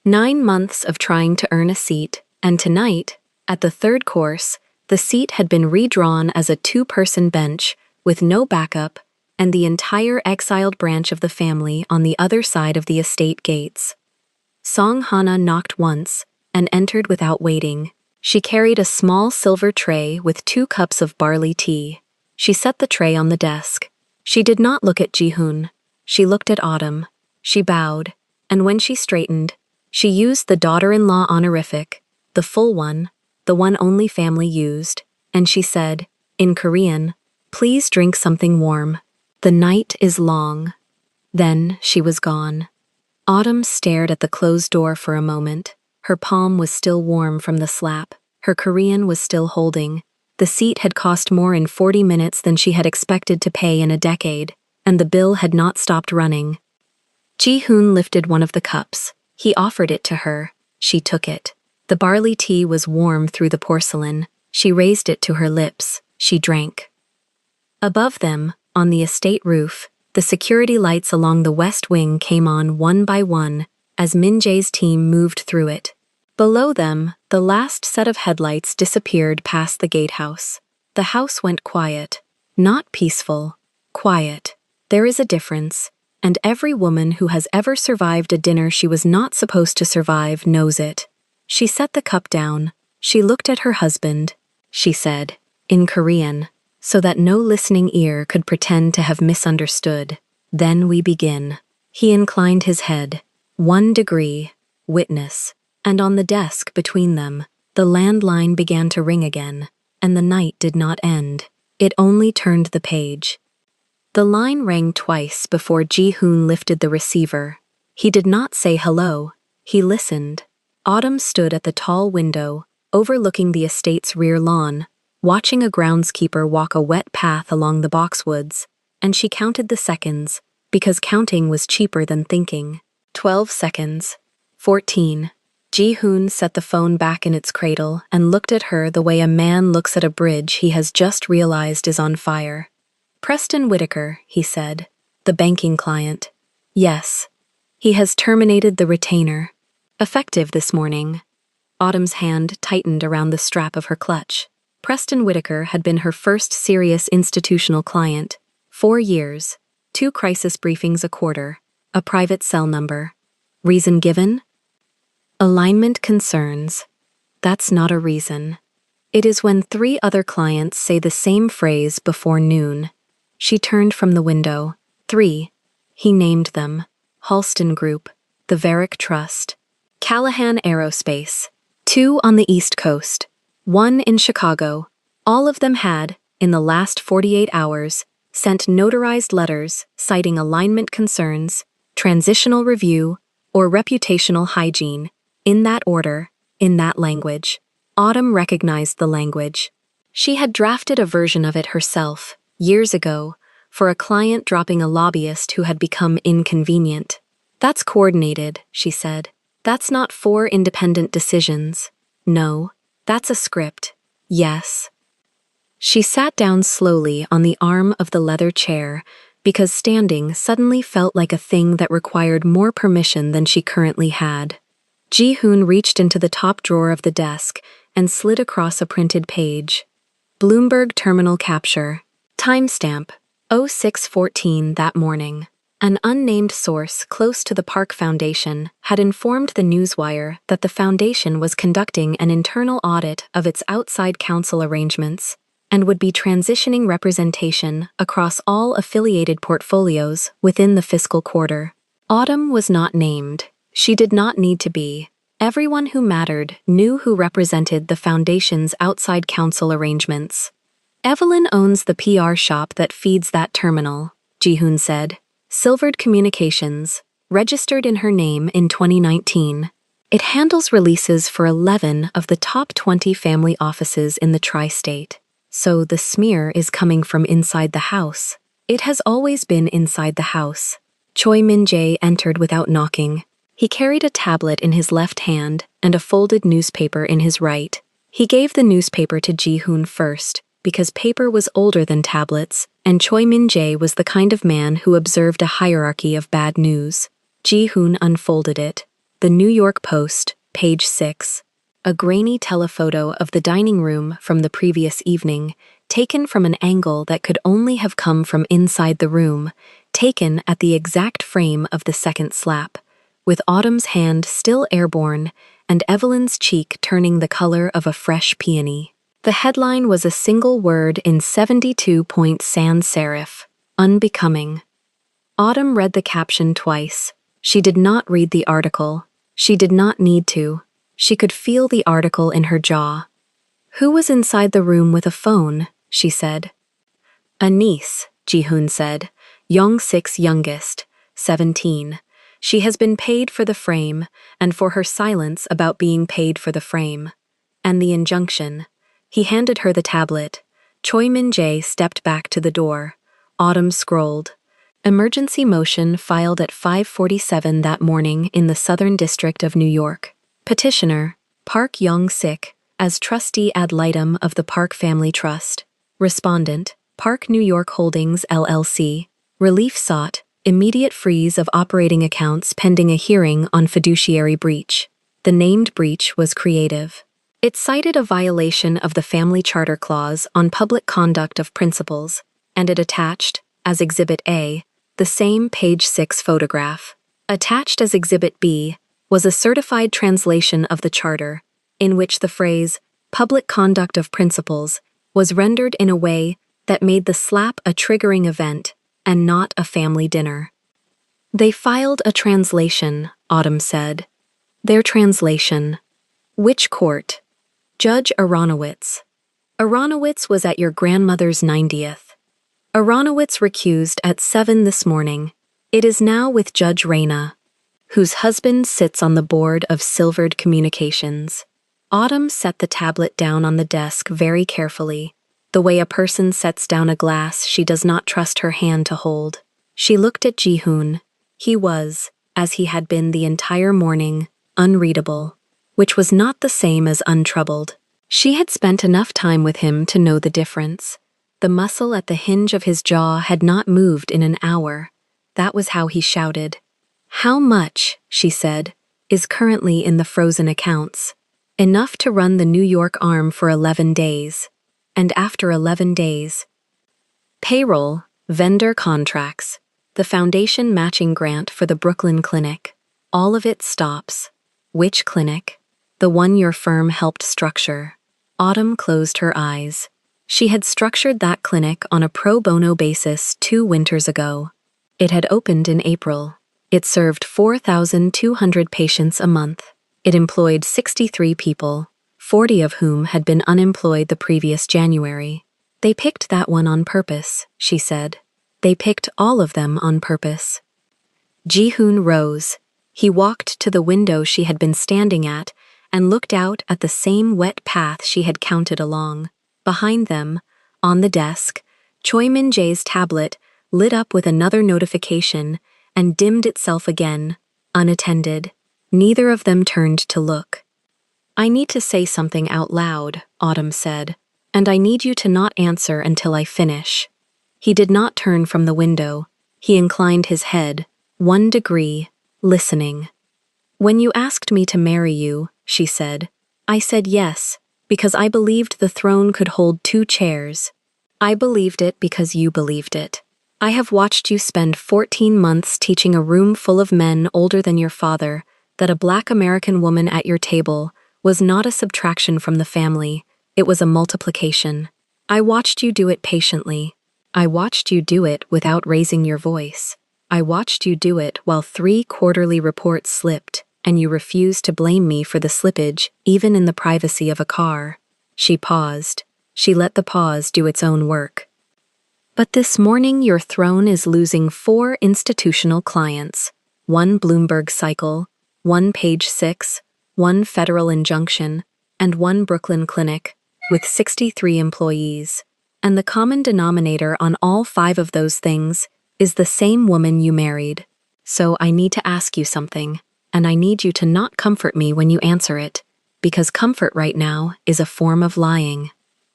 9 months of trying to earn a seat, and tonight, at the 3rd course, the seat had been redrawn as a 2-person bench with no backup and the entire exiled branch of the family on the other side of the estate gates. Song Hana knocked once and entered without waiting. She carried a small silver tray with 2 cups of barley tea. She set the tray on the desk. She did not look at Ji-hoon. She looked at Autumn. She bowed, and when she straightened, she used the daughter-in-law honorific, the full one, the one only family used, and she said, in Korean, "Please drink something warm. The night is long." Then she was gone. Autumn stared at the closed door for a moment. Her palm was still warm from the slap. Her Korean was still holding. The seat had cost more in 40 minutes than she had expected to pay in a decade, and the bill had not stopped running. Ji-hoon lifted one of the cups. He offered it to her. She took it. The barley tea was warm through the porcelain. She raised it to her lips. She drank. Above them, on the estate roof, the security lights along the west wing came on one by one as Min Jae's team moved through it. Below them, the last set of headlights disappeared past the gatehouse. The house went quiet. Not peaceful. Quiet. There is a difference, and every woman who has ever survived a dinner she was not supposed to survive knows it. She set the cup down. She looked at her husband. She said, in Korean, so that no listening ear could pretend to have misunderstood. "Then we begin." He inclined his head. 1 degree. Witness. And on the desk between them, the landline began to ring again, and the night did not end. It only turned the page. The line rang twice before Ji-hoon lifted the receiver. He did not say hello. He listened. Autumn stood at the tall window, overlooking the estate's rear lawn, watching a groundskeeper walk a wet path along the boxwoods, and she counted the seconds, because counting was cheaper than thinking. 12 seconds. 14. Ji-hoon set the phone back in its cradle and looked at her the way a man looks at a bridge he has just realized is on fire. "Preston Whitaker," he said, "the banking client." "Yes. He has terminated the retainer. Effective this morning." Autumn's hand tightened around the strap of her clutch. Preston Whitaker had been her first serious institutional client. 4 years, 2 crisis briefings a quarter, a private cell number. Reason given? Alignment concerns. That's not a reason. It is when 3 other clients say the same phrase before noon. She turned from the window. 3. He named them. Halston Group, the Varick Trust, Callahan Aerospace. 2 on the East Coast. 1 in Chicago. All of them had, in the last 48 hours, sent notarized letters citing alignment concerns, transitional review, or reputational hygiene, in that order, in that language. Autumn recognized the language. She had drafted a version of it herself, years ago, for a client dropping a lobbyist who had become inconvenient. "That's coordinated," she said. "That's not 4 independent decisions. No, that's a script. Yes." She sat down slowly on the arm of the leather chair because standing suddenly felt like a thing that required more permission than she currently had. Ji-hoon reached into the top drawer of the desk and slid across a printed page. Bloomberg Terminal Capture. Timestamp, 06:14 that morning. An unnamed source close to the Park Foundation had informed the Newswire that the foundation was conducting an internal audit of its outside counsel arrangements and would be transitioning representation across all affiliated portfolios within the fiscal quarter. Autumn was not named. She did not need to be. Everyone who mattered knew who represented the foundation's outside counsel arrangements. "Evelyn owns the PR shop that feeds that terminal," Ji-hoon said. "Silvered Communications, registered in her name in 2019. It handles releases for 11 of the top 20 family offices in the tri-state. So the smear is coming from inside the house. It has always been inside the house." Choi Min-jae entered without knocking. He carried a tablet in his left hand and a folded newspaper in his right. He gave the newspaper to Ji-hoon first, because paper was older than tablets, and Choi Min-jae was the kind of man who observed a hierarchy of bad news. Ji-hoon unfolded it. The New York Post, page 6. A grainy telephoto of the dining room from the previous evening, taken from an angle that could only have come from inside the room, taken at the exact frame of the second slap, with Autumn's hand still airborne and Evelyn's cheek turning the color of a fresh peony. The headline was a single word in 72-point sans serif: unbecoming. Autumn read the caption twice. She did not read the article. She did not need to. She could feel the article in her jaw. "Who was inside the room with a phone?" she said. "A niece," Ji-hoon said. Young-sik's youngest, 17. She has been paid for the frame, and for her silence about being paid for the frame. And the injunction. He handed her the tablet. Choi Min-jae stepped back to the door. Autumn scrolled. Emergency motion filed at 5:47 that morning in the Southern District of New York. Petitioner, Park Young-sik, as trustee ad litem of the Park Family Trust. Respondent, Park New York Holdings LLC. Relief sought, immediate freeze of operating accounts pending a hearing on fiduciary breach. The named breach was creative. It cited a violation of the Family Charter Clause on public conduct of principals, and it attached, as Exhibit A, the same page 6 photograph. Attached as Exhibit B was a certified translation of the charter, in which the phrase, public conduct of principals, was rendered in a way that made the slap a triggering event and not a family dinner. They filed a translation, Autumn said. Their translation. Which court? Judge Aronowitz. Aronowitz was at your grandmother's 90th. Aronowitz recused at 7 this morning. It is now with Judge Reyna, whose husband sits on the board of Silvered Communications. Autumn set the tablet down on the desk very carefully, the way a person sets down a glass she does not trust her hand to hold. She looked at Ji-hoon. He was, as he had been the entire morning, unreadable, which was not the same as untroubled. She had spent enough time with him to know the difference. The muscle at the hinge of his jaw had not moved in an hour. That was how he shouted. "How much," she said, "is currently in the frozen accounts?" "Enough to run the New York arm for 11 days. And after 11 days. Payroll, vendor contracts, the foundation matching grant for the Brooklyn Clinic. All of it stops." "Which clinic?" "The one your firm helped structure." Autumn closed her eyes. She had structured that clinic on a pro bono basis 2 winters ago. It had opened in April. It served 4,200 patients a month. It employed 63 people, 40 of whom had been unemployed the previous January. "They picked that one on purpose," she said. "They picked all of them on purpose." Ji-hoon rose. He walked to the window she had been standing at and looked out at the same wet path she had counted along. Behind them, on the desk, Choi Min-jae's tablet lit up with another notification and dimmed itself again, unattended. Neither of them turned to look. "I need to say something out loud," Autumn said, "and I need you to not answer until I finish." He did not turn from the window. He inclined his head, 1 degree, listening. "When you asked me to marry you," she said, "I said yes, because I believed the throne could hold 2 chairs. I believed it because you believed it. I have watched you spend 14 months teaching a room full of men older than your father that a Black American woman at your table was not a subtraction from the family, it was a multiplication. I watched you do it patiently. I watched you do it without raising your voice. I watched you do it while 3 quarterly reports slipped, and you refused to blame me for the slippage, even in the privacy of a car." She paused. She let the pause do its own work. "But this morning your throne is losing 4 institutional clients, 1 Bloomberg cycle, 1 page 6, 1 federal injunction, and 1 Brooklyn Clinic, with 63 employees. And the common denominator on all 5 of those things is the same woman you married. So I need to ask you something, and I need you to not comfort me when you answer it, because comfort right now is a form of lying."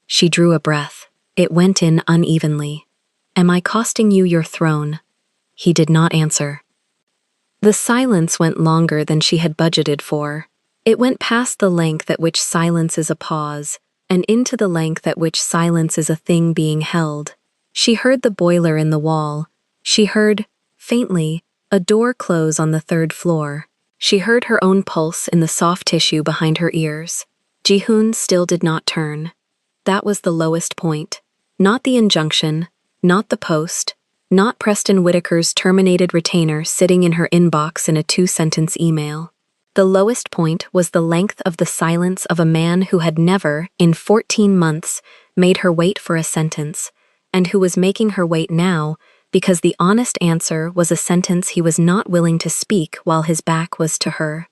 She drew a breath. It went in unevenly. "Am I costing you your throne?" He did not answer. The silence went longer than she had budgeted for. It went past the length at which silence is a pause, and into the length at which silence is a thing being held. She heard the boiler in the wall. She heard, faintly, a door close on the 3rd floor. She heard her own pulse in the soft tissue behind her ears. Jihoon still did not turn. That was the lowest point. Not the injunction, not the post, not Preston Whitaker's terminated retainer sitting in her inbox in a 2-sentence email. The lowest point was the length of the silence of a man who had never, in 14 months, made her wait for a sentence, and who was making her wait now because the honest answer was a sentence he was not willing to speak while his back was to her.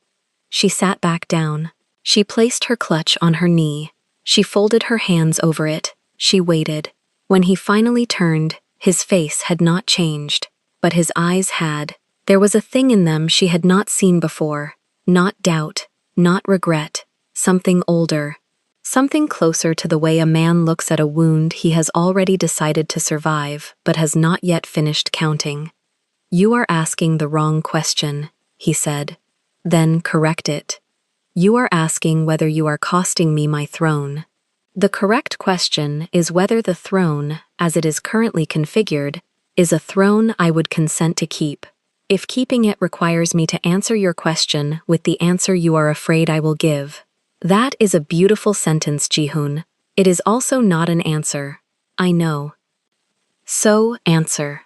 She sat back down. She placed her clutch on her knee. She folded her hands over it. She waited. When he finally turned, his face had not changed, but his eyes had. There was a thing in them she had not seen before. Not doubt, not regret, something older. Something closer to the way a man looks at a wound he has already decided to survive but has not yet finished counting. "You are asking the wrong question," he said. "Then correct it. You are asking whether you are costing me my throne. The correct question is whether the throne, as it is currently configured, is a throne I would consent to keep. If keeping it requires me to answer your question with the answer you are afraid I will give." That is a beautiful sentence, Jihoon. It is also not an answer. I know. So, answer.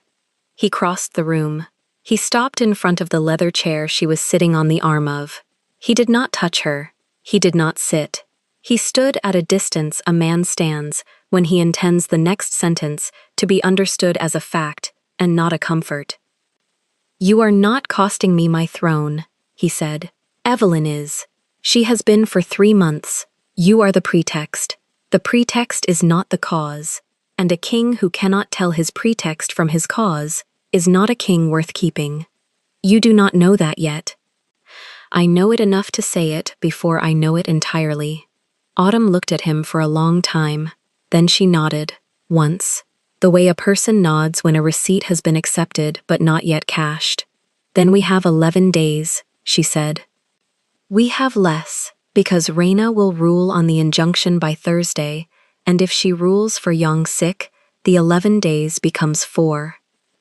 He crossed the room. He stopped in front of the leather chair she was sitting on the arm of. He did not touch her. He did not sit. He stood at a distance a man stands when he intends the next sentence to be understood as a fact and not a comfort. "You are not costing me my throne," he said. "Evelyn is. She has been for 3 months. You are the pretext. The pretext is not the cause, and a king who cannot tell his pretext from his cause is not a king worth keeping. You do not know that yet. I know it enough to say it before I know it entirely." Autumn looked at him for a long time. Then she nodded, once, the way a person nods when a receipt has been accepted but not yet cashed. "Then we have 11 days, she said. "We have less, because Reina will rule on the injunction by Thursday, and if she rules for Young-sik, the 11 days becomes 4.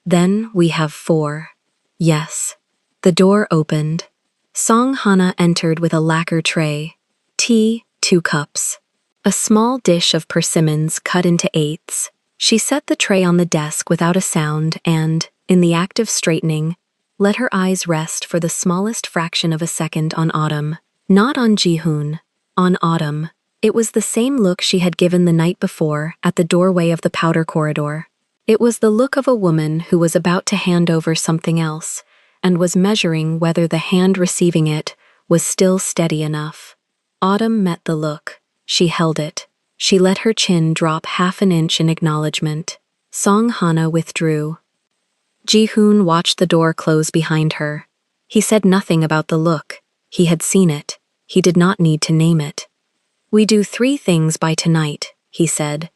Then we have 4. Yes." The door opened. Song Hana entered with a lacquer tray. Tea, 2 cups. A small dish of persimmons cut into 8ths. She set the tray on the desk without a sound and, in the act of straightening, let her eyes rest for the smallest fraction of a second on Autumn. Not on Jihoon, on Autumn. It was the same look she had given the night before at the doorway of the powder corridor. It was the look of a woman who was about to hand over something else, and was measuring whether the hand receiving it was still steady enough. Autumn met the look. She held it. She let her chin drop half an inch in acknowledgement. Song Hana withdrew. Jihoon watched the door close behind her. He said nothing about the look. He had seen it. He did not need to name it. "We do 3 things by tonight," he said.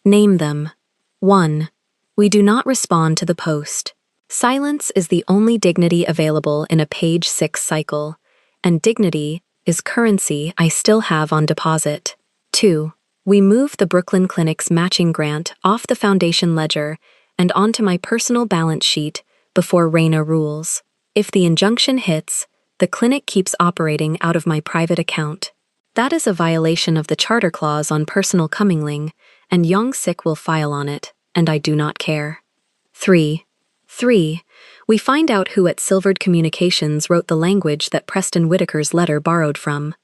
"Name them. 1. We do not respond to the post. Silence is the only dignity available in a page 6 cycle, and dignity is currency I still have on deposit. 2. We move the Brooklyn Clinic's matching grant off the foundation ledger and onto my personal balance sheet before Reina rules. If the injunction hits, the clinic keeps operating out of my private account. That is a violation of the charter clause on personal commingling, and Young-sik will file on it, and I do not care. 3. We find out who at Silvered Communications wrote the language that Preston Whitaker's letter borrowed from,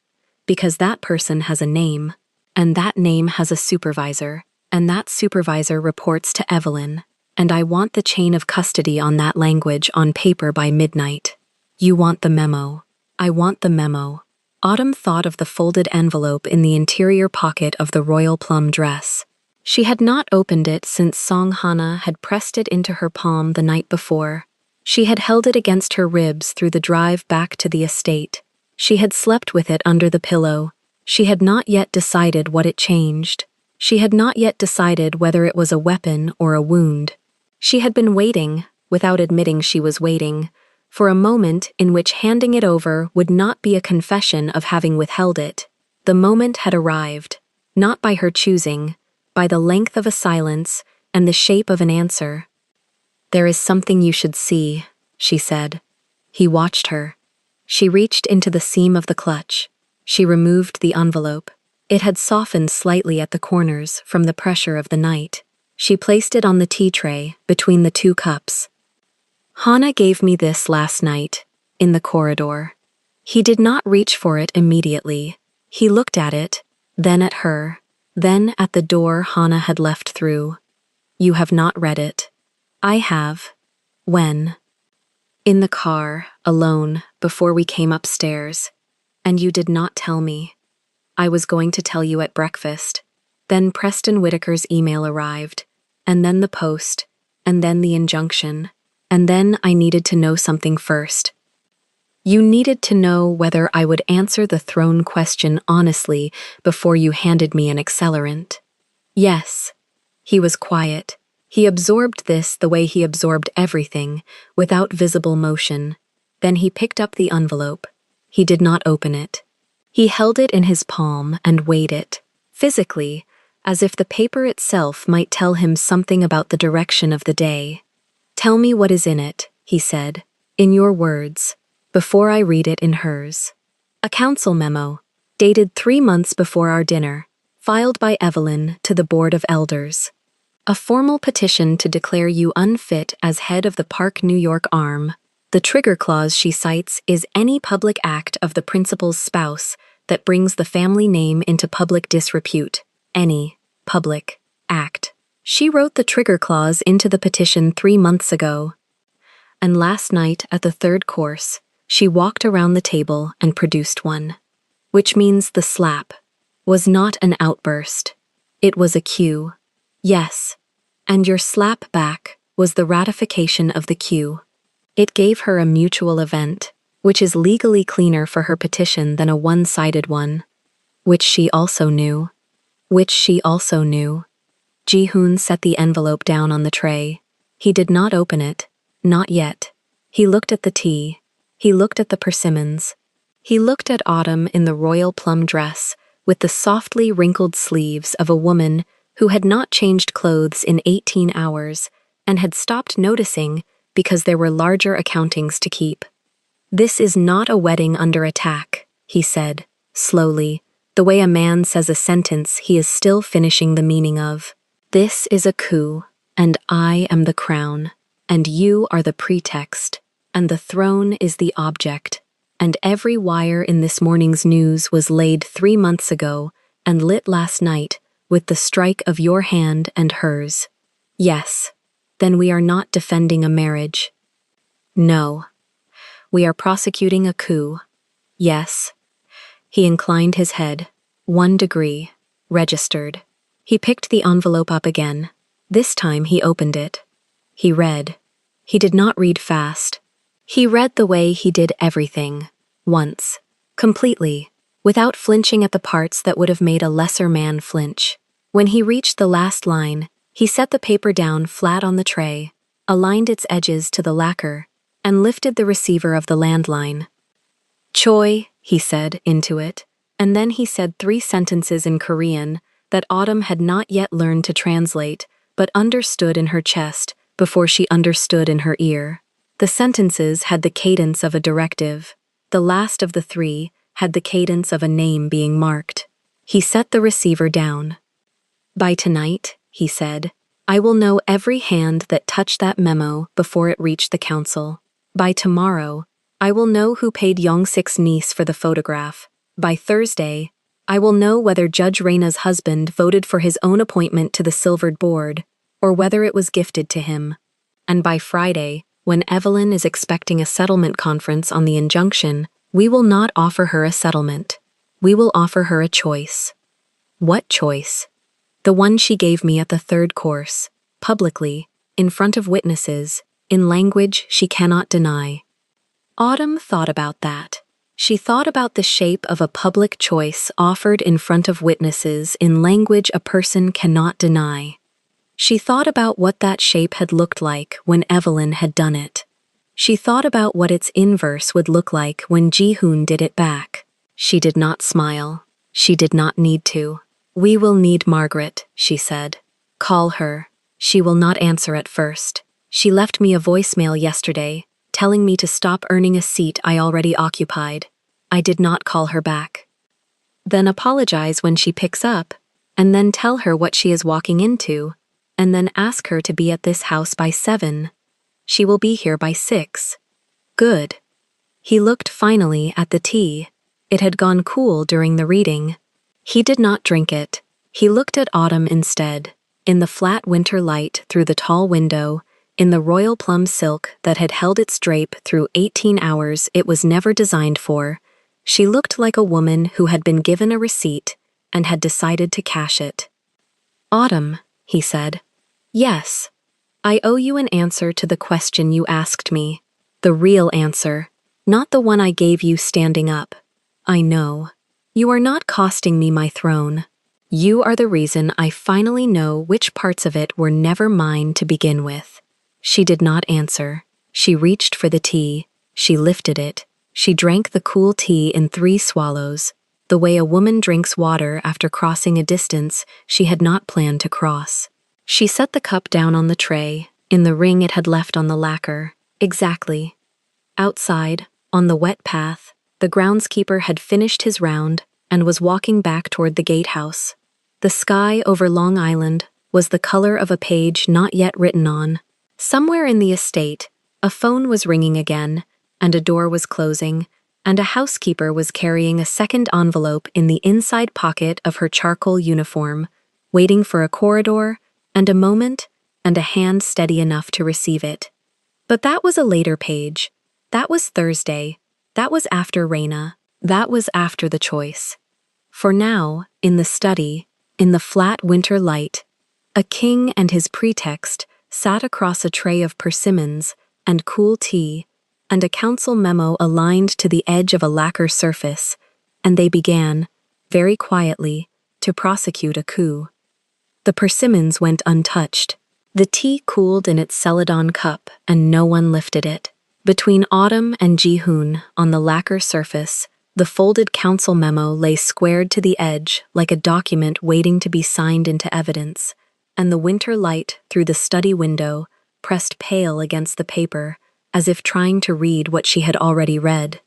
because that person has a name, and that name has a supervisor, and that supervisor reports to Evelyn. And I want the chain of custody on that language on paper by midnight. You want the memo. I want the memo." Autumn thought of the folded envelope in the interior pocket of the royal plum dress. She had not opened it since Song Hana had pressed it into her palm the night before. She had held it against her ribs through the drive back to the estate. She had slept with it under the pillow. She had not yet decided what it changed. She had not yet decided whether it was a weapon or a wound. She had been waiting, without admitting she was waiting, for a moment in which handing it over would not be a confession of having withheld it. The moment had arrived, not by her choosing, by the length of a silence and the shape of an answer. "There is something you should see," she said. He watched her. She reached into the seam of the clutch. She removed the envelope. It had softened slightly at the corners from the pressure of the night. She placed it on the tea tray between the two cups. Hana gave me this last night, in the corridor. He did not reach for it immediately. He looked at it, then at her, then at the door Hana had left through. You have not read it. I have. When? In the car, alone, before we came upstairs. And you did not tell me. I was going to tell you at breakfast. Then Preston Whitaker's email arrived, and then the post, and then the injunction, and then I needed to know something first. You needed to know whether I would answer the throne question honestly before you handed me an accelerant. Yes. He was quiet. He absorbed this the way he absorbed everything, without visible motion. Then he picked up the envelope. He did not open it. He held it in his palm and weighed it, physically, as if the paper itself might tell him something about the direction of the day. Tell me what is in it, he said, in your words, before I read it in hers. A council memo, dated 3 months before our dinner, filed by Evelyn to the Board of Elders. A formal petition to declare you unfit as head of the Park New York arm. The trigger clause she cites is any public act of the principal's spouse that brings the family name into public disrepute. Any public act. She wrote the trigger clause into the petition 3 months ago. And last night at the third course, she walked around the table and produced one. Which means the slap was not an outburst. It was a cue. Yes, and your slap back was the ratification of the cue. It gave her a mutual event, which is legally cleaner for her petition than a one-sided one. Which she also knew. Ji-hoon set the envelope down on the tray. He did not open it, not yet. He looked at the tea. He looked at the persimmons. He looked at Autumn in the royal plum dress, with the softly wrinkled sleeves of a woman who had not changed clothes in 18 hours and had stopped noticing because there were larger accountings to keep. This is not a wedding under attack, he said, slowly, the way a man says a sentence he is still finishing the meaning of. This is a coup, and I am the crown, and you are the pretext, and the throne is the object, and every wire in this morning's news was laid 3 months ago and lit last night with the strike of your hand and hers. Yes, then we are not defending a marriage. No. We are prosecuting a coup. Yes. He inclined his head. 1 degree. Registered. He picked the envelope up again. This time he opened it. He read. He did not read fast. He read the way he did everything. Once. Completely. Without flinching at the parts that would have made a lesser man flinch. When he reached the last line, he set the paper down flat on the tray, aligned its edges to the lacquer, and lifted the receiver of the landline. Choi, he said into it, and then he said 3 sentences in Korean that Autumn had not yet learned to translate, but understood in her chest before she understood in her ear. The sentences had the cadence of a directive. The last of the 3 had the cadence of a name being marked. He set the receiver down. By tonight, he said, I will know every hand that touched that memo before it reached the council. By tomorrow, I will know who paid Young-sik's niece for the photograph. By Thursday, I will know whether Judge Reina's husband voted for his own appointment to the Silvered Board, or whether it was gifted to him. And by Friday, when Evelyn is expecting a settlement conference on the injunction, we will not offer her a settlement. We will offer her a choice. What choice? The one she gave me at the third course, publicly, in front of witnesses, in language she cannot deny. Autumn thought about that. She thought about the shape of a public choice offered in front of witnesses in language a person cannot deny. She thought about what that shape had looked like when Evelyn had done it. She thought about what its inverse would look like when Ji-hoon did it back. She did not smile. She did not need to. We will need Margaret, she said. Call her. She will not answer at first. She left me a voicemail yesterday, telling me to stop earning a seat I already occupied. I did not call her back. Then apologize when she picks up, and then tell her what she is walking into, and then ask her to be at this house by 7. She will be here by 6. Good. He looked finally at the tea. It had gone cool during the reading. He did not drink it. He looked at Autumn instead, in the flat winter light through the tall window, in the royal plum silk that had held its drape through 18 hours it was never designed for. She looked like a woman who had been given a receipt and had decided to cash it. "Autumn," he said. "Yes. I owe you an answer to the question you asked me. The real answer, not the one I gave you standing up. I know. You are not costing me my throne. You are the reason I finally know which parts of it were never mine to begin with." She did not answer. She reached for the tea. She lifted it. She drank the cool tea in 3 swallows, the way a woman drinks water after crossing a distance she had not planned to cross. She set the cup down on the tray, in the ring it had left on the lacquer. Exactly. Outside, on the wet path, the groundskeeper had finished his round and was walking back toward the gatehouse. The sky over Long Island was the color of a page not yet written on. Somewhere in the estate, a phone was ringing again, and a door was closing, and a housekeeper was carrying a second envelope in the inside pocket of her charcoal uniform, waiting for a corridor, and a moment, and a hand steady enough to receive it. But that was a later page. That was Thursday. That was after Raina. That was after the choice. For now, in the study, in the flat winter light, a king and his pretext sat across a tray of persimmons and cool tea and a council memo aligned to the edge of a lacquer surface, and they began, very quietly, to prosecute a coup. The persimmons went untouched. The tea cooled in its celadon cup, and no one lifted it. Between Autumn and Ji-hoon, on the lacquer surface, the folded council memo lay squared to the edge like a document waiting to be signed into evidence, and the winter light through the study window pressed pale against the paper, as if trying to read what she had already read.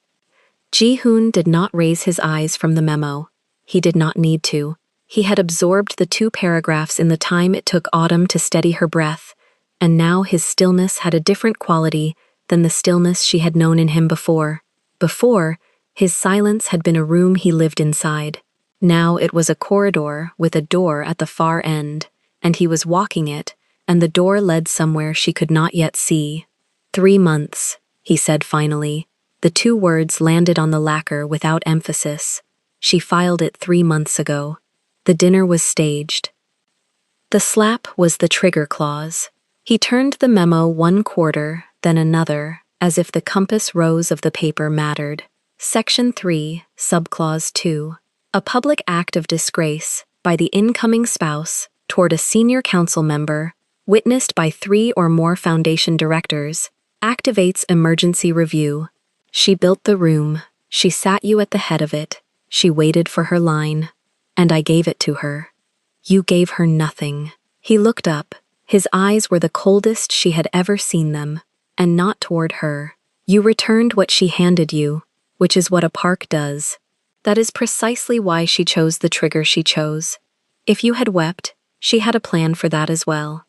Ji-hoon did not raise his eyes from the memo. He did not need to. He had absorbed the 2 paragraphs in the time it took Autumn to steady her breath, and now his stillness had a different quality than the stillness she had known in him before. Before, his silence had been a room he lived inside. Now it was a corridor with a door at the far end, and he was walking it, and the door led somewhere she could not yet see. 3 months, he said finally. The 2 words landed on the lacquer without emphasis. She filed it 3 months ago. The dinner was staged. The slap was the trigger clause. He turned the memo 1 quarter, then another, as if the compass rose of the paper mattered. Section 3, Subclause 2. A public act of disgrace by the incoming spouse toward a senior council member, witnessed by 3 or more foundation directors, activates emergency review. She built the room. She sat you at the head of it. She waited for her line. And I gave it to her. You gave her nothing. He looked up. His eyes were the coldest she had ever seen them, and not toward her. You returned what she handed you, which is what a park does. That is precisely why she chose the trigger she chose. If you had wept, she had a plan for that as well.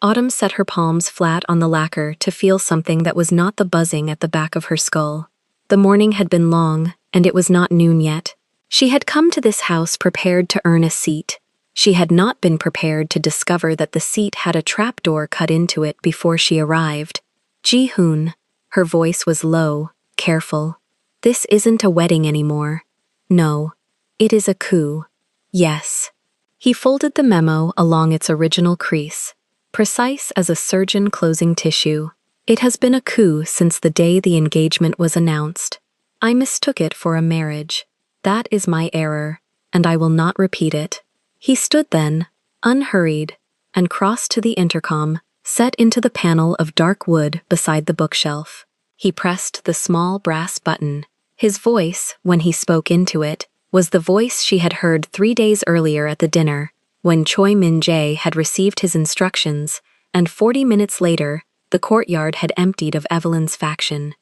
Autumn set her palms flat on the lacquer to feel something that was not the buzzing at the back of her skull. The morning had been long, and it was not noon yet. She had come to this house prepared to earn a seat. She had not been prepared to discover that the seat had a trapdoor cut into it before she arrived. Ji-hoon, her voice was low, careful. This isn't a wedding anymore. No, it is a coup. Yes. He folded the memo along its original crease, precise as a surgeon closing tissue. It has been a coup since the day the engagement was announced. I mistook it for a marriage. That is my error, and I will not repeat it. He stood then, unhurried, and crossed to the intercom, set into the panel of dark wood beside the bookshelf. He pressed the small brass button. His voice, when he spoke into it, was the voice she had heard 3 days earlier at the dinner, when Choi Min-jae had received his instructions, and 40 minutes later, the courtyard had emptied of Evelyn's faction.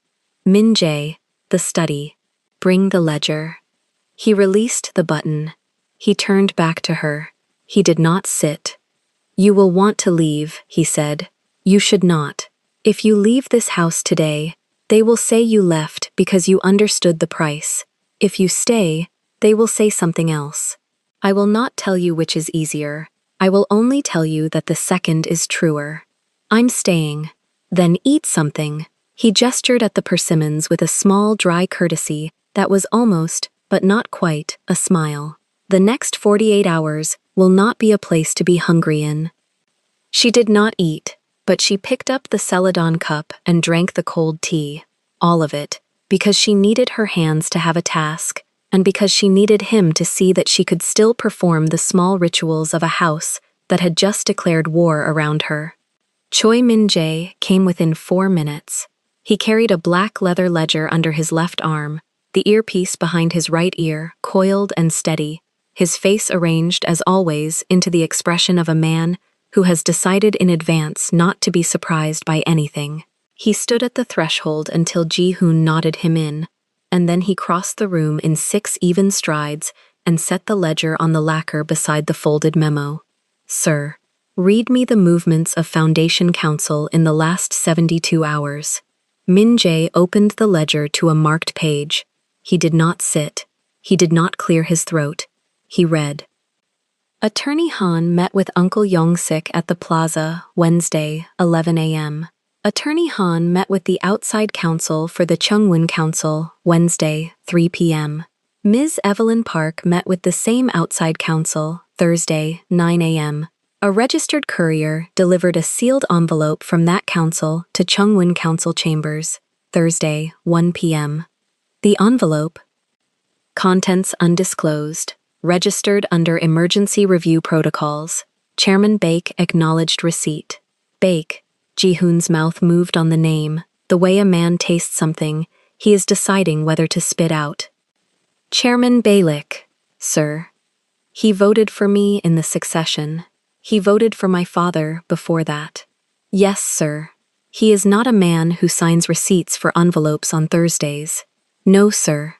Min Jae, the study. Bring the ledger. He released the button. He turned back to her. He did not sit. You will want to leave, he said. You should not. If you leave this house today, they will say you left because you understood the price. If you stay, they will say something else. I will not tell you which is easier. I will only tell you that the second is truer. I'm staying. Then eat something. He gestured at the persimmons with a small, dry courtesy that was almost, but not quite, a smile. The next 48 hours will not be a place to be hungry in. She did not eat, but she picked up the Celadon cup and drank the cold tea, all of it, because she needed her hands to have a task, and because she needed him to see that she could still perform the small rituals of a house that had just declared war around her. Choi Min-jae came within 4 minutes. He carried a black leather ledger under his left arm, the earpiece behind his right ear, coiled and steady, his face arranged, as always, into the expression of a man who has decided in advance not to be surprised by anything. He stood at the threshold until Ji-hoon nodded him in, and then he crossed the room in 6 even strides and set the ledger on the lacquer beside the folded memo. Sir, read me the movements of Foundation Council in the last 72 hours. Min Jae opened the ledger to a marked page. He did not sit. He did not clear his throat. He read. Attorney Han met with Uncle Yong-sik at the plaza, Wednesday, 11 a.m. Attorney Han met with the outside counsel for the Chungwon Council, Wednesday, 3 p.m. Ms. Evelyn Park met with the same outside counsel, Thursday, 9 a.m. A registered courier delivered a sealed envelope from that council to Chungwon Council chambers, Thursday, 1 p.m. The envelope. Contents undisclosed. Registered under Emergency Review Protocols. Chairman Baek acknowledged receipt. Baek. Ji-hoon's mouth moved on the name. The way a man tastes something, he is deciding whether to spit out. Chairman Baelick. Sir. He voted for me in the succession. He voted for my father before that. Yes, sir. He is not a man who signs receipts for envelopes on Thursdays. No, sir.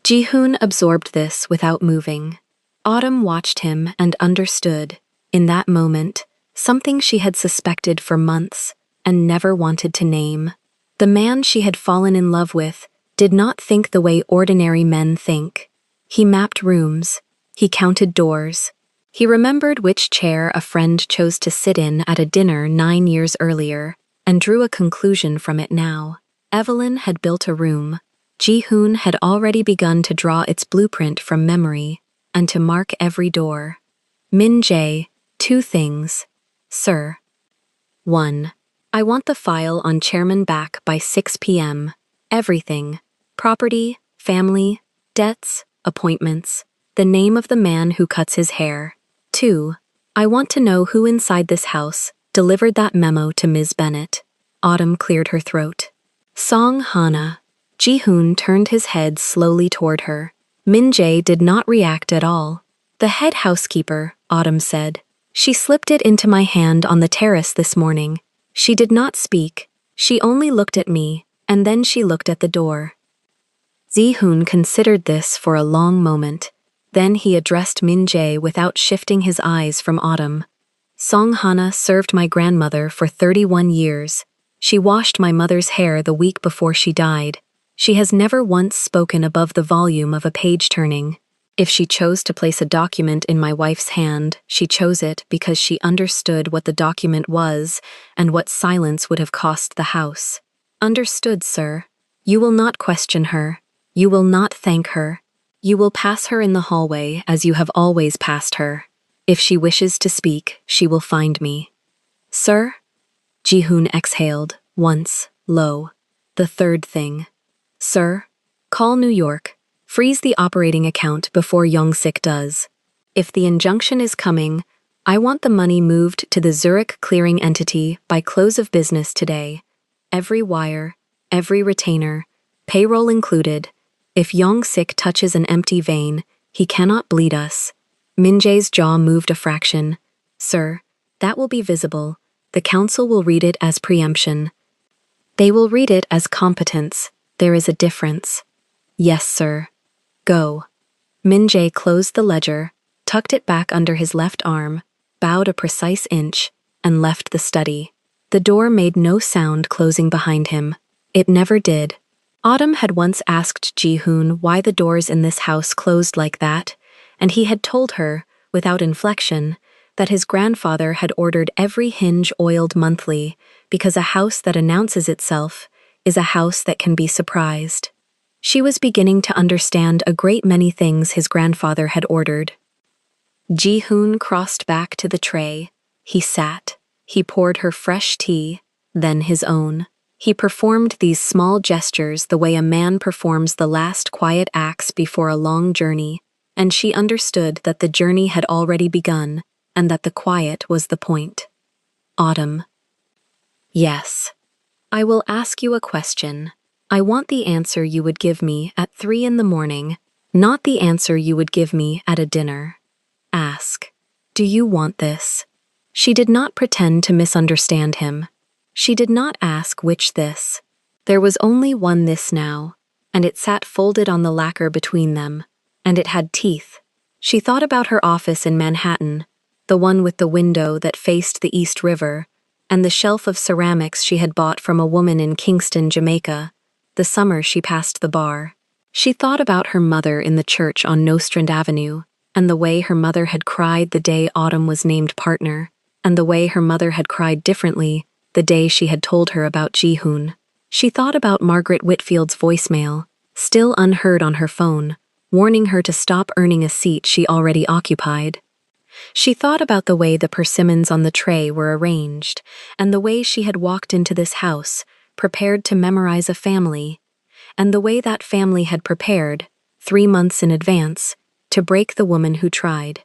Ji-hoon absorbed this without moving. Autumn watched him and understood, in that moment, something she had suspected for months and never wanted to name. The man she had fallen in love with did not think the way ordinary men think. He mapped rooms. He counted doors. He remembered which chair a friend chose to sit in at a dinner 9 years earlier and drew a conclusion from it now. Evelyn had built a room. Ji-hoon had already begun to draw its blueprint from memory and to mark every door. Min Jae, 2 things. Sir. 1. I want the file on Chairman back by 6 p.m. Everything. Property, family, debts, appointments, the name of the man who cuts his hair. 2. I want to know who inside this house delivered that memo to Ms. Bennett. Autumn cleared her throat. Song Hana. Ji-hoon turned his head slowly toward her. Min Jae did not react at all. The head housekeeper, Autumn said. She slipped it into my hand on the terrace this morning. She did not speak. She only looked at me, and then she looked at the door. Ji-hoon considered this for a long moment. Then he addressed Min Jae without shifting his eyes from Autumn. Song Hana served my grandmother for 31 years. She washed my mother's hair the week before she died. She has never once spoken above the volume of a page turning. If she chose to place a document in my wife's hand, she chose it because she understood what the document was and what silence would have cost the house. Understood, sir. You will not question her. You will not thank her. You will pass her in the hallway as you have always passed her. If she wishes to speak, she will find me. Sir? Ji-hoon exhaled, once, low. The 3rd thing. Sir, call New York. Freeze the operating account before Yong-sik does. If the injunction is coming, I want the money moved to the Zurich clearing entity by close of business today. Every wire, every retainer, payroll included. If Yong-sik touches an empty vein, he cannot bleed us. Min Jae's jaw moved a fraction. Sir, that will be visible. The council will read it as preemption. They will read it as competence. There is a difference. Yes, sir. Go. Min-jae closed the ledger, tucked it back under his left arm, bowed a precise inch, and left the study. The door made no sound closing behind him. It never did. Autumn had once asked Ji-hoon why the doors in this house closed like that, and he had told her, without inflection, that his grandfather had ordered every hinge oiled monthly because a house that announces itself is a house that can be surprised. She was beginning to understand a great many things his grandfather had ordered. Ji-hoon crossed back to the tray. He sat. He poured her fresh tea, then his own. He performed these small gestures the way a man performs the last quiet acts before a long journey, and she understood that the journey had already begun and that the quiet was the point. Autumn. Yes. I will ask you a question. I want the answer you would give me at 3 in the morning, not the answer you would give me at a dinner. Ask. Do you want this? She did not pretend to misunderstand him. She did not ask which this. There was only one this now, and it sat folded on the lacquer between them, and it had teeth. She thought about her office in Manhattan, the one with the window that faced the East River, and the shelf of ceramics she had bought from a woman in Kingston, Jamaica, the summer she passed the bar. She thought about her mother in the church on Nostrand Avenue, and the way her mother had cried the day Autumn was named partner, and the way her mother had cried differently the day she had told her about Ji-hoon. She thought about Margaret Whitfield's voicemail, still unheard on her phone, warning her to stop earning a seat she already occupied. She thought about the way the persimmons on the tray were arranged, and the way she had walked into this house, prepared to memorize a family, and the way that family had prepared, 3 months in advance, to break the woman who tried.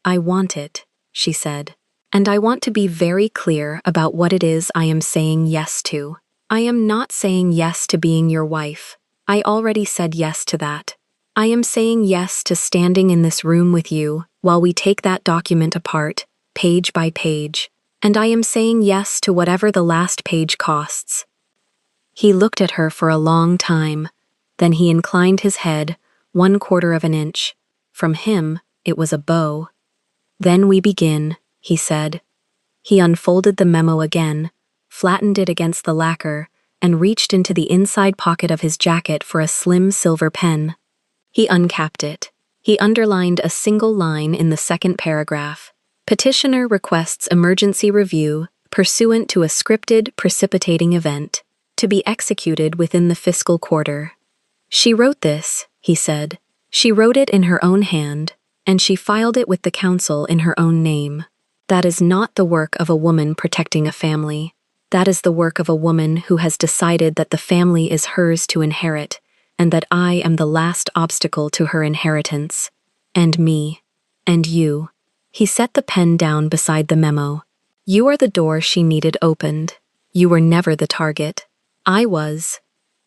I want it, she said, and I want to be very clear about what it is I am saying yes to. I am not saying yes to being your wife. I already said yes to that. I am saying yes to standing in this room with you while we take that document apart, page by page, and I am saying yes to whatever the last page costs. He looked at her for a long time, then he inclined his head 1/4 of an inch. From him, it was a bow. Then we begin, he said. He unfolded the memo again, flattened it against the lacquer, and reached into the inside pocket of his jacket for a slim silver pen. He uncapped it. He underlined a single line in the second paragraph. Petitioner requests emergency review pursuant to a scripted precipitating event to be executed within the fiscal quarter. She wrote this, he said. She wrote it in her own hand, and she filed it with the council in her own name. That is not the work of a woman protecting a family. That is the work of a woman who has decided that the family is hers to inherit, and that I am the last obstacle to her inheritance. And me. And you. He set the pen down beside the memo. You are the door she needed opened. You were never the target. I was.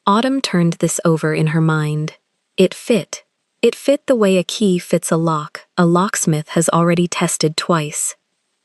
Autumn turned this over in her mind. It fit. It fit the way a key fits a locksmith has already tested twice.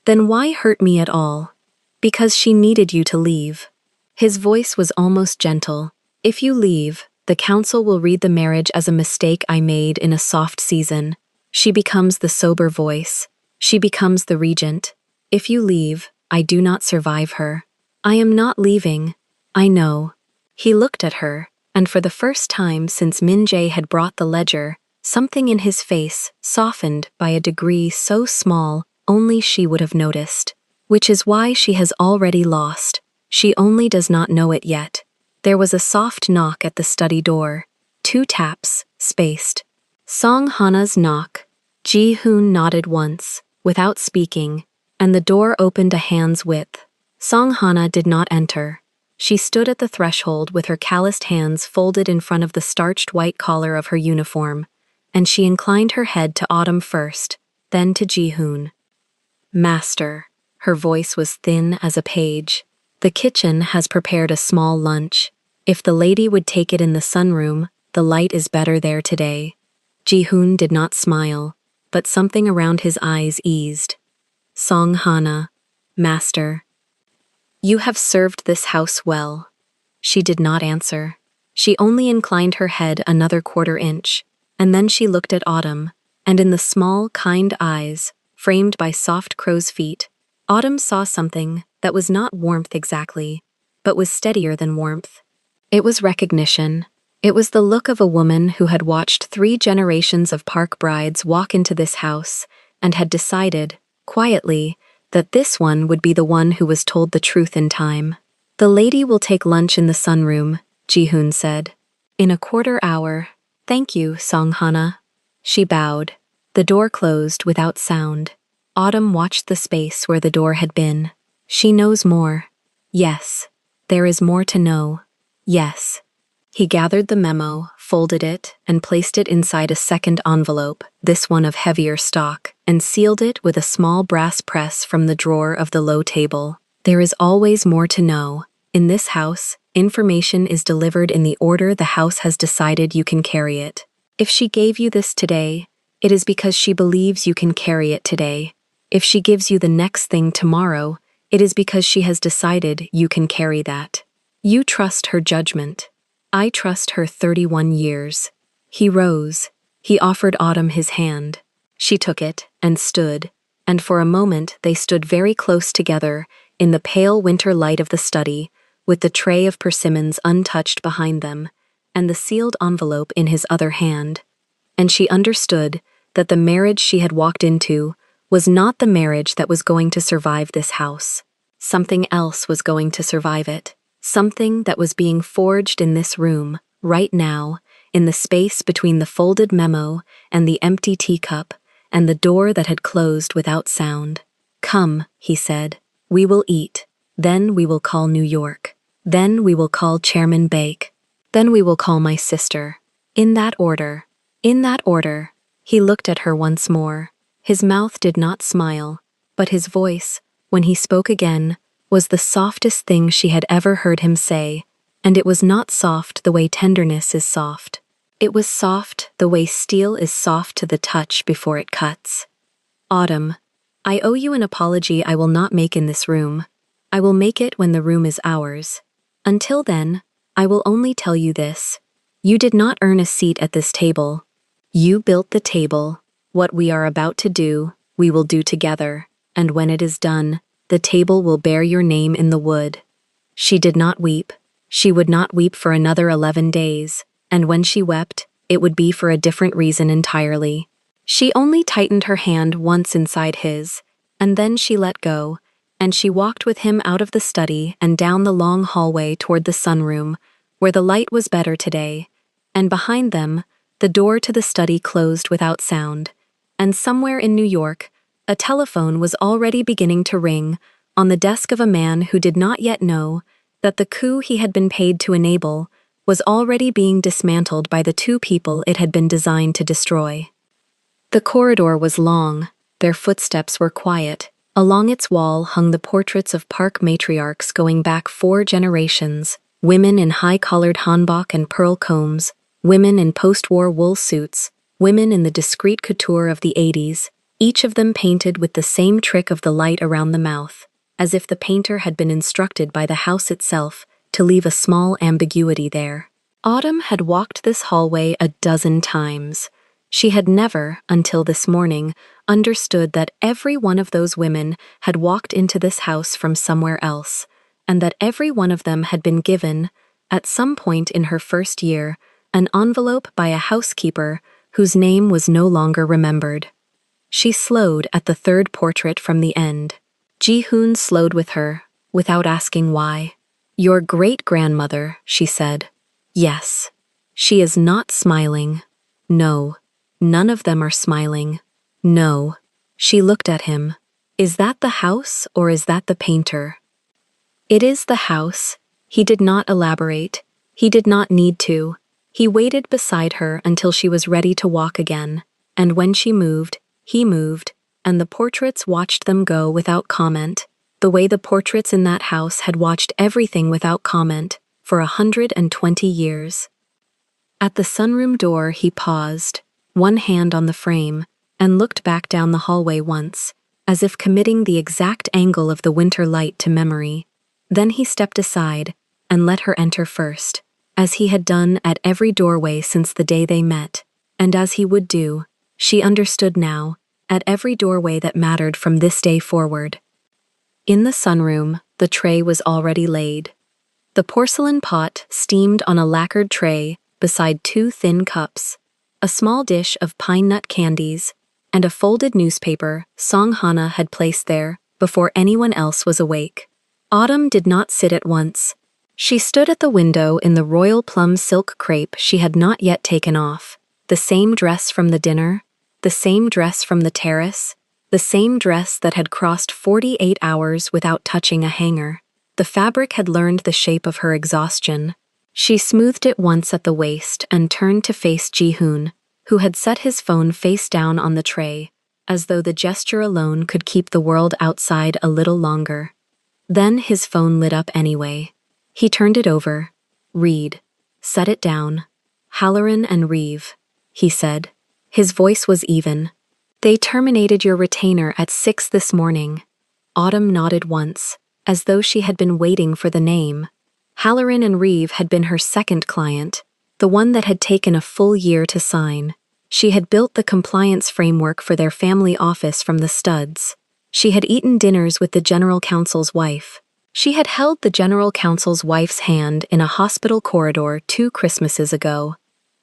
Then why hurt me at all? Because she needed you to leave. His voice was almost gentle. If you leave, the council will read the marriage as a mistake I made in a soft season. She becomes the sober voice. She becomes the regent. If you leave, I do not survive her. I am not leaving. I know. He looked at her, and for the first time since Min-jae had brought the ledger, something in his face softened by a degree so small only she would have noticed. Which is why she has already lost. She only does not know it yet. There was a soft knock at the study door. 2 taps, spaced. Song Hana's knock. Ji-hoon nodded once, without speaking, and the door opened a hand's width. Song Hana did not enter. She stood at the threshold with her calloused hands folded in front of the starched white collar of her uniform, and she inclined her head to Autumn first, then to Ji-hoon. Master. Her voice was thin as a page. The kitchen has prepared a small lunch. If the lady would take it in the sunroom, the light is better there today. Ji-hoon did not smile, but something around his eyes eased. Song Hana. Master. You have served this house well." She did not answer. She only inclined her head another quarter inch, and then she looked at Autumn, and in the small, kind eyes, framed by soft crow's feet, Autumn saw something that was not warmth exactly, but was steadier than warmth. It was recognition. It was the look of a woman who had watched 3 generations of Park brides walk into this house and had decided, quietly, that this one would be the one who was told the truth in time. "The lady will take lunch in the sunroom," Ji-hoon said. "In a quarter hour. Thank you, Song-hana." She bowed. The door closed without sound. Autumn watched the space where the door had been. She knows more. Yes. There is more to know. Yes. He gathered the memo, folded it, and placed it inside a second envelope, this one of heavier stock, and sealed it with a small brass press from the drawer of the low table. There is always more to know. In this house, information is delivered in the order the house has decided you can carry it. If she gave you this today, it is because she believes you can carry it today. If she gives you the next thing tomorrow, it is because she has decided you can carry that. You trust her judgment. I trust her 31 years. He rose. He offered Autumn his hand. She took it and stood, and for a moment they stood very close together in the pale winter light of the study, with the tray of persimmons untouched behind them, and the sealed envelope in his other hand. And she understood that the marriage she had walked into was not the marriage that was going to survive this house. Something else was going to survive it. Something that was being forged in this room, right now, in the space between the folded memo and the empty teacup, and the door that had closed without sound. "Come," he said. "We will eat. Then we will call New York. Then we will call Chairman Bake. Then we will call my sister. In that order. In that order." He looked at her once more. His mouth did not smile, but his voice, when he spoke again, was the softest thing she had ever heard him say, and it was not soft the way tenderness is soft. It was soft the way steel is soft to the touch before it cuts. "Autumn, I owe you an apology I will not make in this room. I will make it when the room is ours. Until then, I will only tell you this. You did not earn a seat at this table. You built the table. What we are about to do, we will do together, and when it is done, the table will bear your name in the wood." She did not weep. She would not weep for another 11 days, and when she wept, it would be for a different reason entirely. She only tightened her hand once inside his, and then she let go, and she walked with him out of the study and down the long hallway toward the sunroom, where the light was better today, and behind them, the door to the study closed without sound, and somewhere in New York, a telephone was already beginning to ring on the desk of a man who did not yet know that the coup he had been paid to enable was already being dismantled by the 2 people it had been designed to destroy. The corridor was long. Their footsteps were quiet. Along its wall hung the portraits of Park matriarchs going back 4 generations, women in high-collared hanbok and pearl combs, women in post-war wool suits, women in the discreet couture of the 80s, each of them painted with the same trick of the light around the mouth, as if the painter had been instructed by the house itself to leave a small ambiguity there. Autumn had walked this hallway a dozen times. She had never, until this morning, understood that every one of those women had walked into this house from somewhere else, and that every one of them had been given, at some point in her first year, an envelope by a housekeeper whose name was no longer remembered. She slowed at the 3rd portrait from the end. Ji-hoon slowed with her, without asking why. "Your great-grandmother," she said. "Yes. She is not smiling. No. None of them are smiling. No." She looked at him. "Is that the house or is that the painter?" "It is the house." He did not elaborate. He did not need to. He waited beside her until she was ready to walk again, and when she moved, he moved, and the portraits watched them go without comment, the way the portraits in that house had watched everything without comment for 120 years. At the sunroom door he paused, one hand on the frame, and looked back down the hallway once, as if committing the exact angle of the winter light to memory. Then he stepped aside and let her enter first, as he had done at every doorway since the day they met, and as he would do, she understood now, at every doorway that mattered from this day forward. In the sunroom, the tray was already laid. The porcelain pot steamed on a lacquered tray beside 2 thin cups, a small dish of pine nut candies, and a folded newspaper Song Hana had placed there before anyone else was awake. Autumn did not sit at once. She stood at the window in the royal plum silk crepe she had not yet taken off, the same dress from the dinner, the same dress from the terrace, the same dress that had crossed 48 hours without touching a hanger. The fabric had learned the shape of her exhaustion. She smoothed it once at the waist and turned to face Ji-hoon, who had set his phone face down on the tray, as though the gesture alone could keep the world outside a little longer. Then his phone lit up anyway. He turned it over. Read. Set it down. Halloran and Reeve, he said. His voice was even. They terminated your retainer at 6 this morning. Autumn nodded once, as though she had been waiting for the name. Halloran and Reeve had been her second client, the one that had taken a full year to sign. She had built the compliance framework for their family office from the studs. She had eaten dinners with the general counsel's wife. She had held the general counsel's wife's hand in a hospital corridor 2 Christmases ago.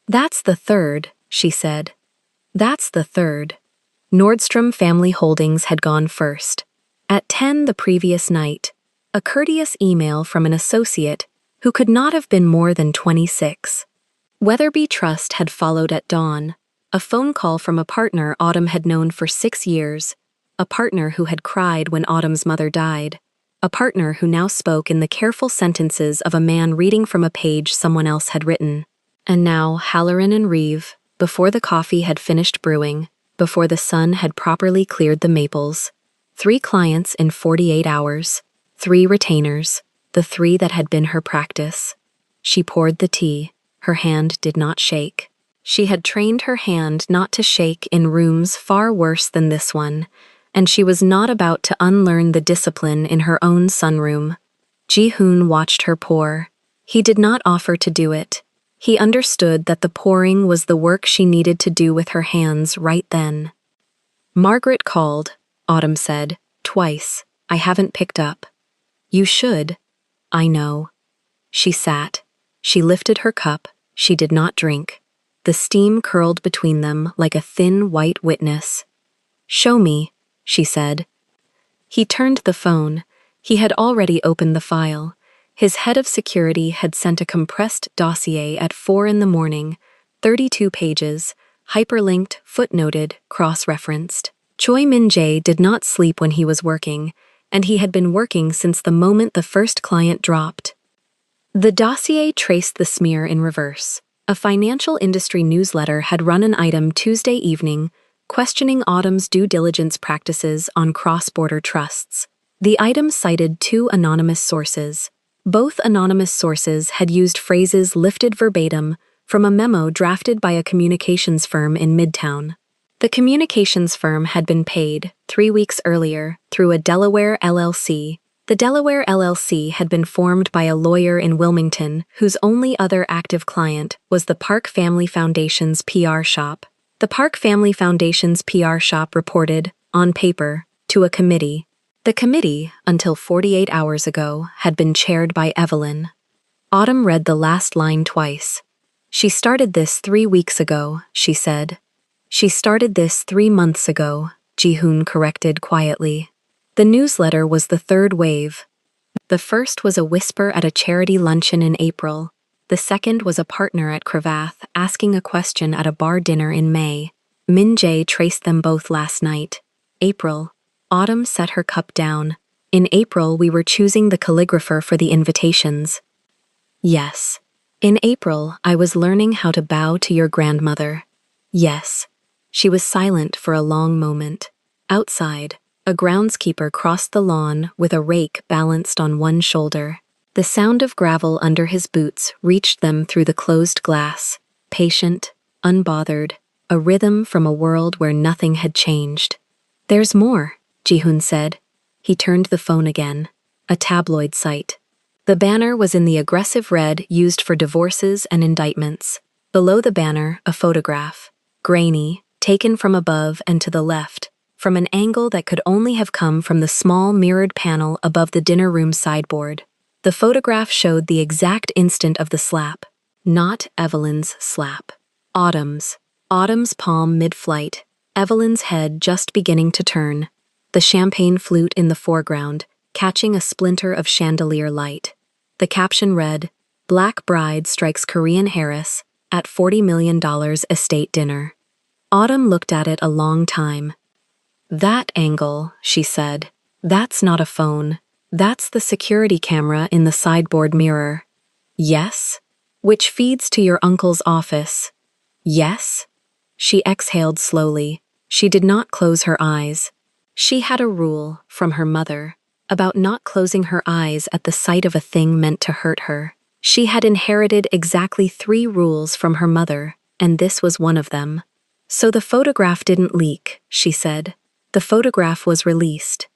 That's the third, she said. That's the third. Nordstrom Family Holdings had gone first. At 10 the previous night, a courteous email from an associate who could not have been more than 26. Weatherby Trust had followed at dawn, a phone call from a partner Autumn had known for 6 years, a partner who had cried when Autumn's mother died, a partner who now spoke in the careful sentences of a man reading from a page someone else had written. And now Halloran and Reeve, before the coffee had finished brewing, before the sun had properly cleared the maples, 3 clients in 48 hours, 3 retainers, the 3 that had been her practice. She poured the tea. Her hand did not shake. She had trained her hand not to shake in rooms far worse than this one, and she was not about to unlearn the discipline in her own sunroom. Ji-hoon watched her pour. He did not offer to do it. He understood that the pouring was the work she needed to do with her hands right then. Margaret called, Autumn said, twice. I haven't picked up. You should. I know. She sat. She lifted her cup. She did not drink. The steam curled between them like a thin white witness. Show me, she said. He turned the phone. He had already opened the file. His head of security had sent a compressed dossier at 4 in the morning, 32 pages, hyperlinked, footnoted, cross-referenced. Choi Min-jae did not sleep when he was working, and he had been working since the moment the first client dropped. The dossier traced the smear in reverse. A financial industry newsletter had run an item Tuesday evening questioning Autumn's due diligence practices on cross-border trusts. The item cited 2 anonymous sources. Both anonymous sources had used phrases lifted verbatim from a memo drafted by a communications firm in Midtown. The communications firm had been paid, 3 weeks earlier, through a Delaware LLC. The Delaware LLC had been formed by a lawyer in Wilmington whose only other active client was the Park Family Foundation's PR shop. The Park Family Foundation's PR shop reported, on paper, to a committee. The committee, until 48 hours ago, had been chaired by Evelyn. Autumn read the last line twice. She started this 3 weeks ago, she said. She started this 3 months ago, Ji-hoon corrected quietly. The newsletter was the third wave. The first was a whisper at a charity luncheon in April. The second was a partner at Cravath asking a question at a bar dinner in May. Min-jae traced them both last night. April. Autumn set her cup down. In April, we were choosing the calligrapher for the invitations. Yes. In April, I was learning how to bow to your grandmother. Yes. She was silent for a long moment. Outside, a groundskeeper crossed the lawn with a rake balanced on one shoulder. The sound of gravel under his boots reached them through the closed glass, patient, unbothered, a rhythm from a world where nothing had changed. There's more, Ji-hoon said. He turned the phone again. A tabloid site. The banner was in the aggressive red used for divorces and indictments. Below the banner, a photograph, grainy, taken from above and to the left, from an angle that could only have come from the small mirrored panel above the dinner room sideboard. The photograph showed the exact instant of the slap. Not Evelyn's slap. Autumn's. Autumn's palm mid-flight, Evelyn's head just beginning to turn, the champagne flute in the foreground, catching a splinter of chandelier light. The caption read, "Black Bride Strikes Korean Heiress at $40 million Estate Dinner." Autumn looked at it a long time. "That angle," she said. "That's not a phone. That's the security camera in the sideboard mirror." "Yes?" "Which feeds to your uncle's office." "Yes?" She exhaled slowly. She did not close her eyes. She had a rule, from her mother, about not closing her eyes at the sight of a thing meant to hurt her. She had inherited exactly 3 rules from her mother, and this was one of them. "So the photograph didn't leak," she said. "The photograph was released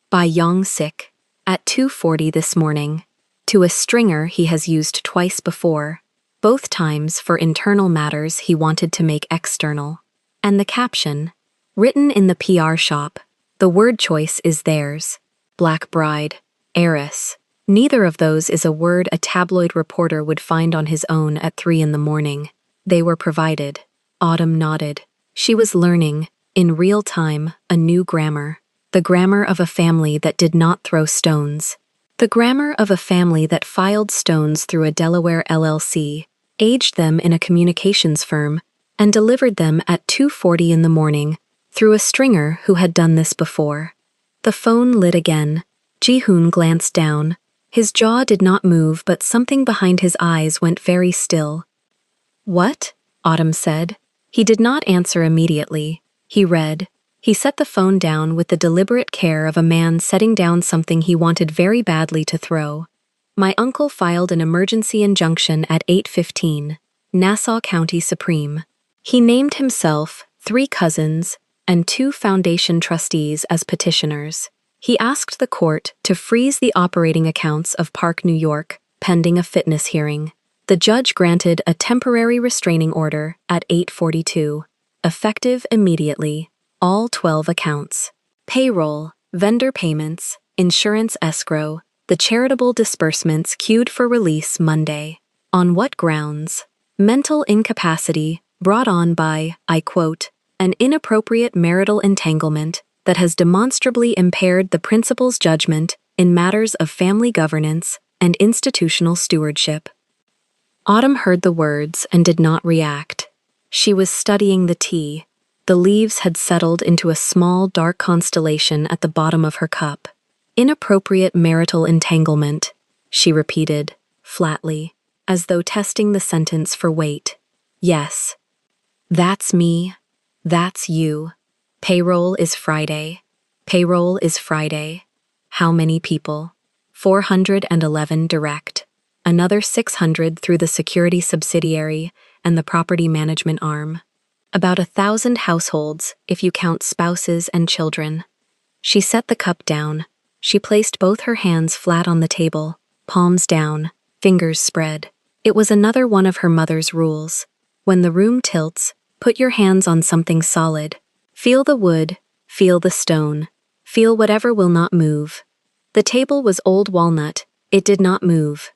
by Young-sik at 2:40 this morning, to a stringer he has used twice before, both times for internal matters he wanted to make external. And the caption, written in the PR shop, the word choice is theirs. Black bride, heiress. Neither of those is a word a tabloid reporter would find on his own at 3 in the morning. They were provided." Autumn nodded. She was learning, in real time, a new grammar. The grammar of a family that did not throw stones. The grammar of a family that filed stones through a Delaware LLC, aged them in a communications firm, and delivered them at 2:40 in the morning, through a stringer who had done this before. The phone lit again. Ji-hoon glanced down. His jaw did not move, but something behind his eyes went very still. "What?" Autumn said. He did not answer immediately. He read. He set the phone down with the deliberate care of a man setting down something he wanted very badly to throw. "My uncle filed an emergency injunction at 8:15, Nassau County Supreme. He named himself, 3 cousins, and 2 foundation trustees as petitioners. He asked the court to freeze the operating accounts of Park New York, pending a fitness hearing. The judge granted a temporary restraining order at 8:42, effective immediately, all 12 accounts. Payroll, vendor payments, insurance escrow, the charitable disbursements queued for release Monday. On what grounds? Mental incapacity brought on by, I quote, an inappropriate marital entanglement that has demonstrably impaired the principal's judgment in matters of family governance and institutional stewardship. Autumn heard the words and did not react. She was studying the tea. The leaves had settled into a small, dark constellation at the bottom of her cup. Inappropriate marital entanglement, she repeated, flatly, as though testing the sentence for weight. Yes. That's me. That's you. Payroll is Friday. Payroll is Friday. How many people? 411 direct. Another 600 through the security subsidiary and the property management arm. About 1,000 households, if you count spouses and children. She set the cup down. She placed both her hands flat on the table, palms down, fingers spread. It was another one of her mother's rules. When the room tilts, put your hands on something solid. Feel the wood, feel the stone, feel whatever will not move. The table was old walnut. It did not move.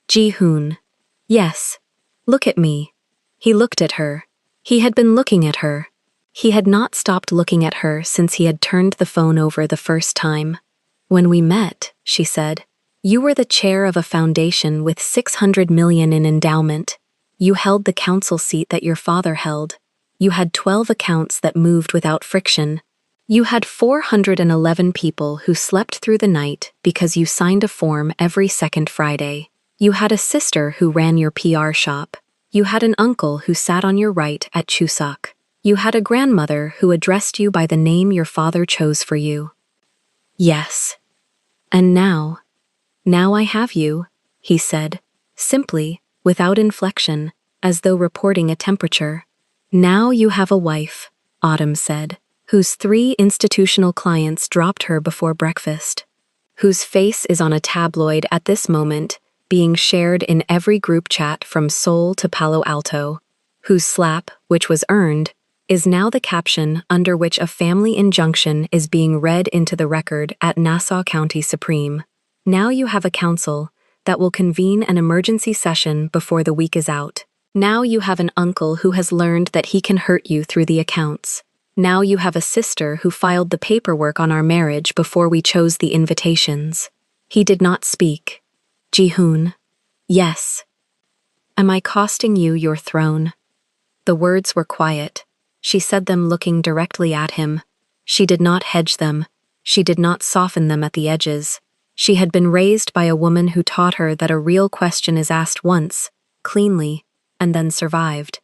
Ji-hoon. Yes. Look at me. He looked at her. He had been looking at her. He had not stopped looking at her since he had turned the phone over the first time. When we met, she said, you were the chair of a foundation with 600 million in endowment. You held the council seat that your father held. You had 12 accounts that moved without friction. You had 411 people who slept through the night because you signed a form every second Friday. You had a sister who ran your PR shop. You had an uncle who sat on your right at Chuseok. You had a grandmother who addressed you by the name your father chose for you. Yes. And now I have you, he said, simply, without inflection, as though reporting a temperature. Now you have a wife, Autumn said, whose 3 institutional clients dropped her before breakfast. whose face is on a tabloid at this moment, being shared in every group chat from Seoul to Palo Alto, whose slap, which was earned, is now the caption under which a family injunction is being read into the record at Nassau County Supreme. Now you have a council that will convene an emergency session before the week is out. Now you have an uncle who has learned that he can hurt you through the accounts. Now you have a sister who filed the paperwork on our marriage before we chose the invitations. He did not speak. Ji-hoon. Yes. Am I costing you your throne? The words were quiet. She said them looking directly at him. She did not hedge them. She did not soften them at the edges. She had been raised by a woman who taught her that a real question is asked once, cleanly, and then survived.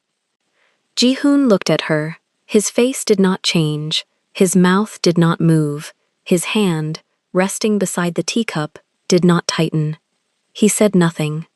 Ji-hoon looked at her. His face did not change. His mouth did not move. His hand, resting beside the teacup, did not tighten. He said nothing.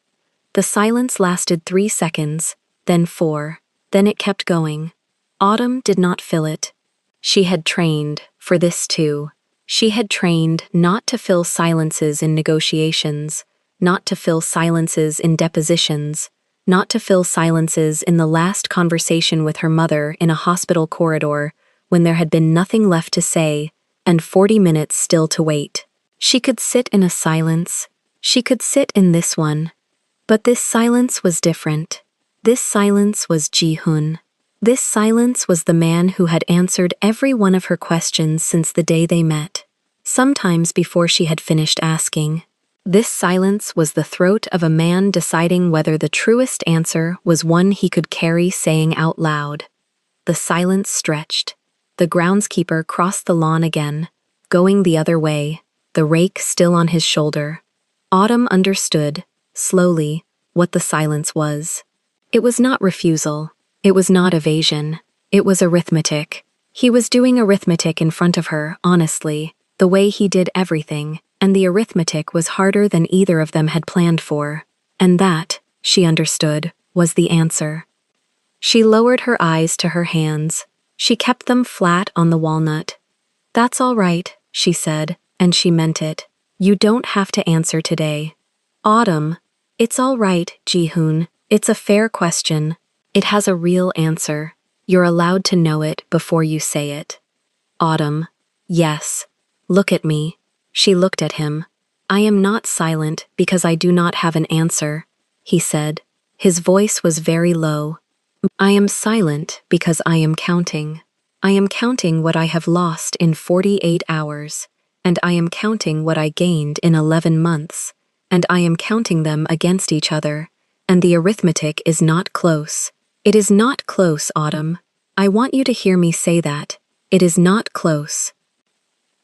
The silence lasted 3 seconds, then 4. Then it kept going. Autumn did not fill it. She had trained for this too. She had trained not to fill silences in negotiations, not to fill silences in depositions, not to fill silences in the last conversation with her mother in a hospital corridor when there had been nothing left to say and 40 minutes still to wait. She could sit in a silence. She could sit in this one. But this silence was different. This silence was Ji-hoon. This silence was the man who had answered every one of her questions since the day they met, sometimes before she had finished asking. This silence was the throat of a man deciding whether the truest answer was one he could carry saying out loud. The silence stretched. The groundskeeper crossed the lawn again, going the other way, the rake still on his shoulder. Autumn understood, slowly, what the silence was. It was not refusal. It was not evasion. It was arithmetic. He was doing arithmetic in front of her, honestly, the way he did everything, and the arithmetic was harder than either of them had planned for. And that, she understood, was the answer. She lowered her eyes to her hands. She kept them flat on the walnut. "That's all right," she said, and she meant it. "You don't have to answer today." Autumn. "It's all right, Ji-hoon. It's a fair question. It has a real answer. You're allowed to know it before you say it." Autumn. "Yes. Look at me." She looked at him. "I am not silent because I do not have an answer," he said. His voice was very low. "I am silent because I am counting. I am counting what I have lost in 48 hours, and I am counting what I gained in 11 months, and I am counting them against each other, and the arithmetic is not close. It is not close, Autumn. I want you to hear me say that. It is not close."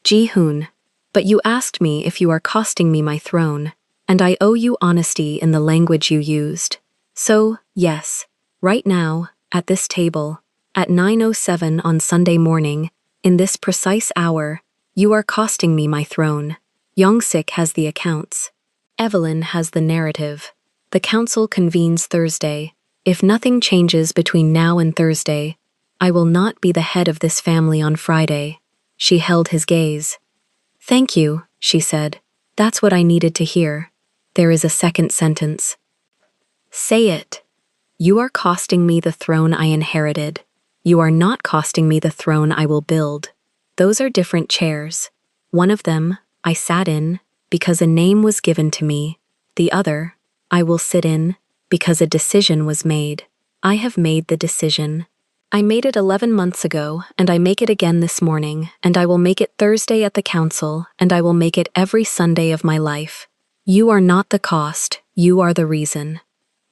Ji-hoon. "But you asked me if you are costing me my throne, and I owe you honesty in the language you used. So, yes, right now, at this table, at 9:07 on Sunday morning, in this precise hour, you are costing me my throne. Young-sik has the accounts. Evelyn has the narrative. The council convenes Thursday. If nothing changes between now and Thursday, I will not be the head of this family on Friday." She held his gaze. "Thank you," she said. "That's what I needed to hear." There is a second sentence. "Say it. You are costing me the throne I inherited. You are not costing me the throne I will build. Those are different chairs. One of them, I sat in, because a name was given to me. The other, I will sit in, because a decision was made. I have made the decision. I made it 11 months ago, and I make it again this morning, and I will make it Thursday at the council, and I will make it every Sunday of my life. You are not the cost, you are the reason."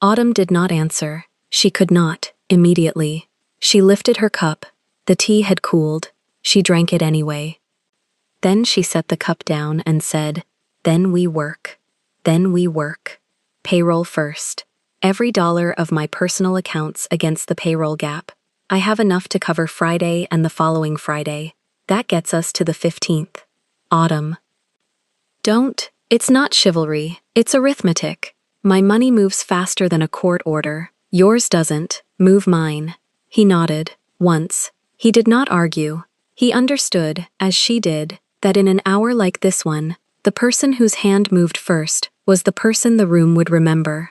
Autumn did not answer. She could not, immediately. She lifted her cup. The tea had cooled. She drank it anyway. Then she set the cup down and said, "Then we work. Then we work. Payroll first. Every dollar of my personal accounts against the payroll gap. I have enough to cover Friday and the following Friday. That gets us to the 15th. Autumn. Don't. It's not chivalry. It's arithmetic. My money moves faster than a court order. Yours doesn't. Move mine." He nodded. Once. He did not argue. He understood, as she did, that in an hour like this one, The person whose hand moved first was the person the room would remember.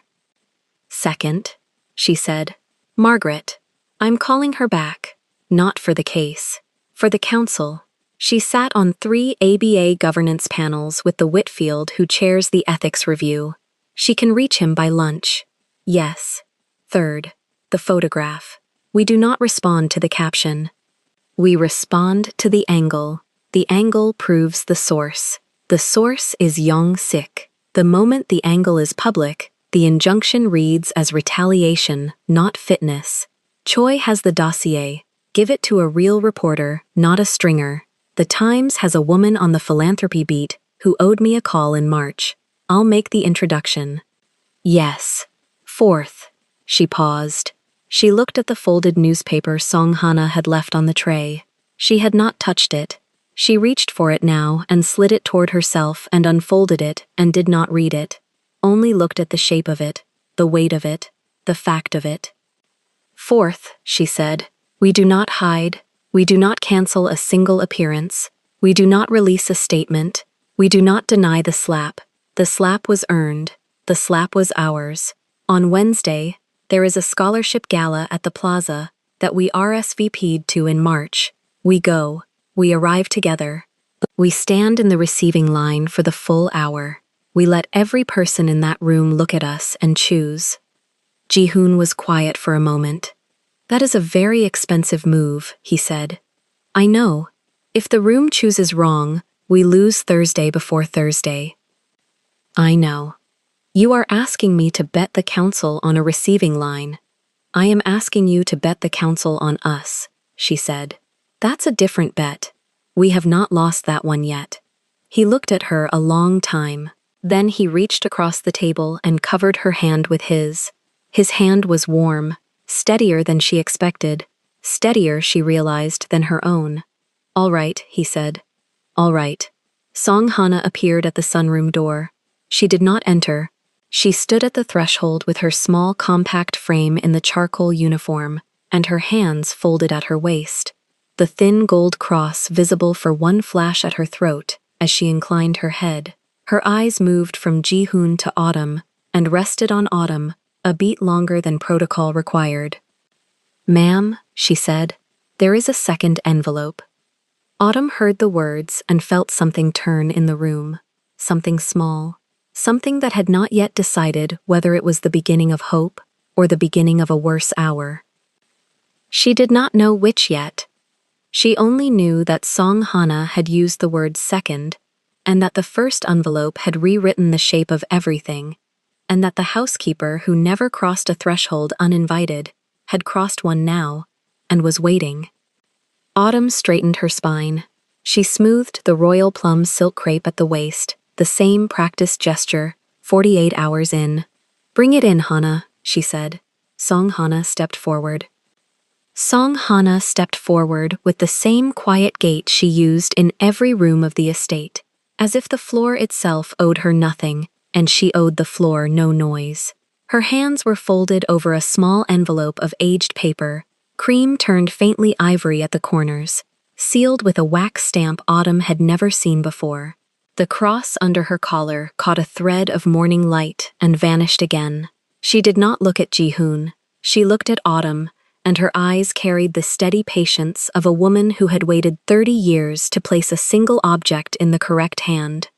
"Second," she said. "Margaret. I'm calling her back. Not for the case. For the council." She sat on 3 ABA governance panels with the Whitfield who chairs the ethics review. She can reach him by lunch. Yes. Third, the photograph. We do not respond to the caption. We respond to the angle. The angle proves the source. The source is Yong-sik. The moment the angle is public, the injunction reads as retaliation, not fitness. Choi has the dossier. Give it to a real reporter, not a stringer. The Times has a woman on the philanthropy beat who owed me a call in March. I'll make the introduction. Yes. Fourth. She paused. She looked at the folded newspaper Song Hana had left on the tray. She had not touched it. She reached for it now and slid it toward herself and unfolded it and did not read it. Only looked at the shape of it, the weight of it, the fact of it. Fourth, she said, we do not hide. We do not cancel a single appearance. We do not release a statement. We do not deny the slap. The slap was earned. The slap was ours. On Wednesday, there is a scholarship gala at the plaza that we RSVP'd to in March. We go. We arrive together. We stand in the receiving line for the full hour. We let every person in that room look at us and choose. Ji-hoon was quiet for a moment. That is a very expensive move, he said. I know. If the room chooses wrong, we lose Thursday before Thursday. I know. You are asking me to bet the council on a receiving line. I am asking you to bet the council on us, she said. That's a different bet. We have not lost that one yet. He looked at her a long time. Then he reached across the table and covered her hand with his. His hand was warm, steadier than she expected, steadier, she realized, than her own. All right, he said. All right. Song Hana appeared at the sunroom door. She did not enter. She stood at the threshold with her small compact frame in the charcoal uniform, and her hands folded at her waist, the thin gold cross visible for one flash at her throat as she inclined her head. Her eyes moved from Ji-hoon to Autumn and rested on Autumn, a beat longer than protocol required. Ma'am, she said, there is a second envelope. Autumn heard the words and felt something turn in the room, something small, something that had not yet decided whether it was the beginning of hope or the beginning of a worse hour. She did not know which yet. She only knew that Song Hana had used the word second, and that the first envelope had rewritten the shape of everything, and that the housekeeper who never crossed a threshold uninvited had crossed one now and was waiting. Autumn straightened her spine. She smoothed the royal plum silk crepe at the waist, the same practiced gesture, 48 hours in. Bring it in, Hana, she said. Song Hana stepped forward. Song Hana stepped forward with the same quiet gait she used in every room of the estate, as if the floor itself owed her nothing, and she owed the floor no noise. Her hands were folded over a small envelope of aged paper, cream turned faintly ivory at the corners, sealed with a wax stamp Autumn had never seen before. The cross under her collar caught a thread of morning light and vanished again. She did not look at Ji-hoon. She looked at Autumn, and her eyes carried the steady patience of a woman who had waited 30 years to place a single object in the correct hand.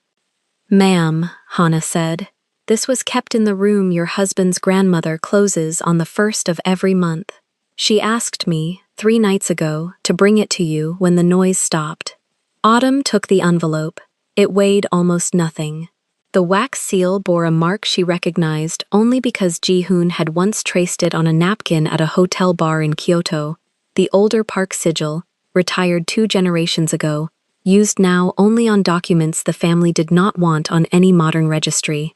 Ma'am, Hana said, this was kept in the room your husband's grandmother closes on the 1st of every month. She asked me, 3 nights ago, to bring it to you when the noise stopped. Autumn took the envelope. It weighed almost nothing. The wax seal bore a mark she recognized only because Ji-hoon had once traced it on a napkin at a hotel bar in Kyoto, the older park sigil, retired 2 generations ago, used now only on documents the family did not want on any modern registry.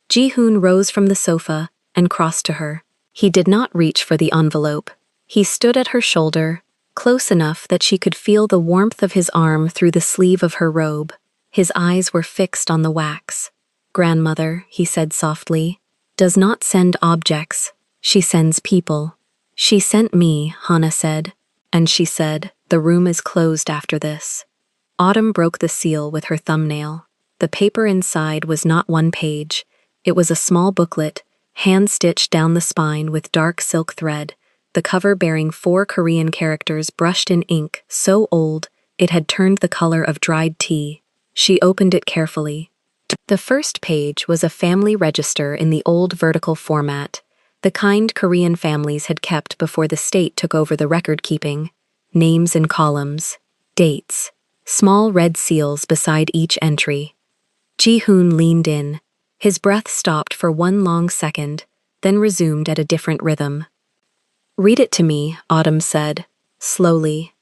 Ji-hoon rose from the sofa and crossed to her. He did not reach for the envelope. He stood at her shoulder, close enough that she could feel the warmth of his arm through the sleeve of her robe. His eyes were fixed on the wax. Grandmother, he said softly, does not send objects. She sends people. She sent me, Hana said. And she said, the room is closed after this. Autumn broke the seal with her thumbnail. The paper inside was not one page. It was a small booklet, hand-stitched down the spine with dark silk thread, the cover bearing 4 Korean characters brushed in ink so old it had turned the color of dried tea. She opened it carefully. The first page was a family register in the old vertical format, the kind Korean families had kept before the state took over the record-keeping. Names in columns, dates, small red seals beside each entry. Ji-hoon leaned in. His breath stopped for one long second, then resumed at a different rhythm. "Read it to me," Autumn said, slowly.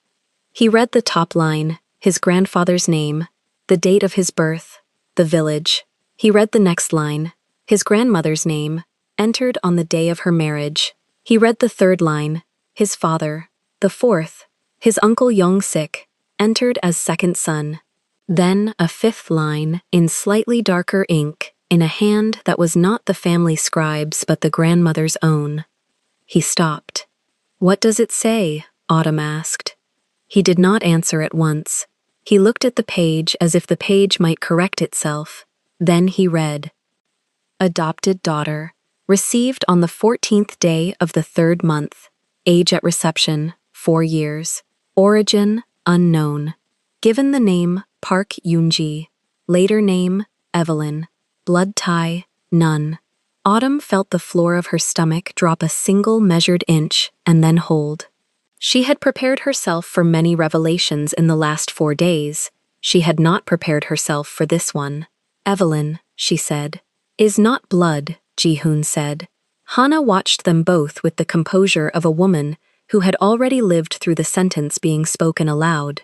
He read the top line, his grandfather's name, the date of his birth, the village. He read the next line, his grandmother's name, entered on the day of her marriage. He read the third line, his father, the fourth, his uncle Young-sik, entered as second son. Then a fifth line, in slightly darker ink, in a hand that was not the family scribe's but the grandmother's own. He stopped. "What does it say?" Autumn asked. He did not answer at once. He looked at the page as if the page might correct itself. Then he read, "Adopted daughter, received on the 14th day of the 3rd month. Age at reception, 4 years. Origin, unknown. Given the name Park Yoon-ji. Later name, Evelyn. Blood tie, none." Autumn felt the floor of her stomach drop a single measured inch and then hold. She had prepared herself for many revelations in the last 4 days. She had not prepared herself for this one. "Evelyn," she said. "Is not blood," Ji-hoon said. Hana watched them both with the composure of a woman who had already lived through the sentence being spoken aloud.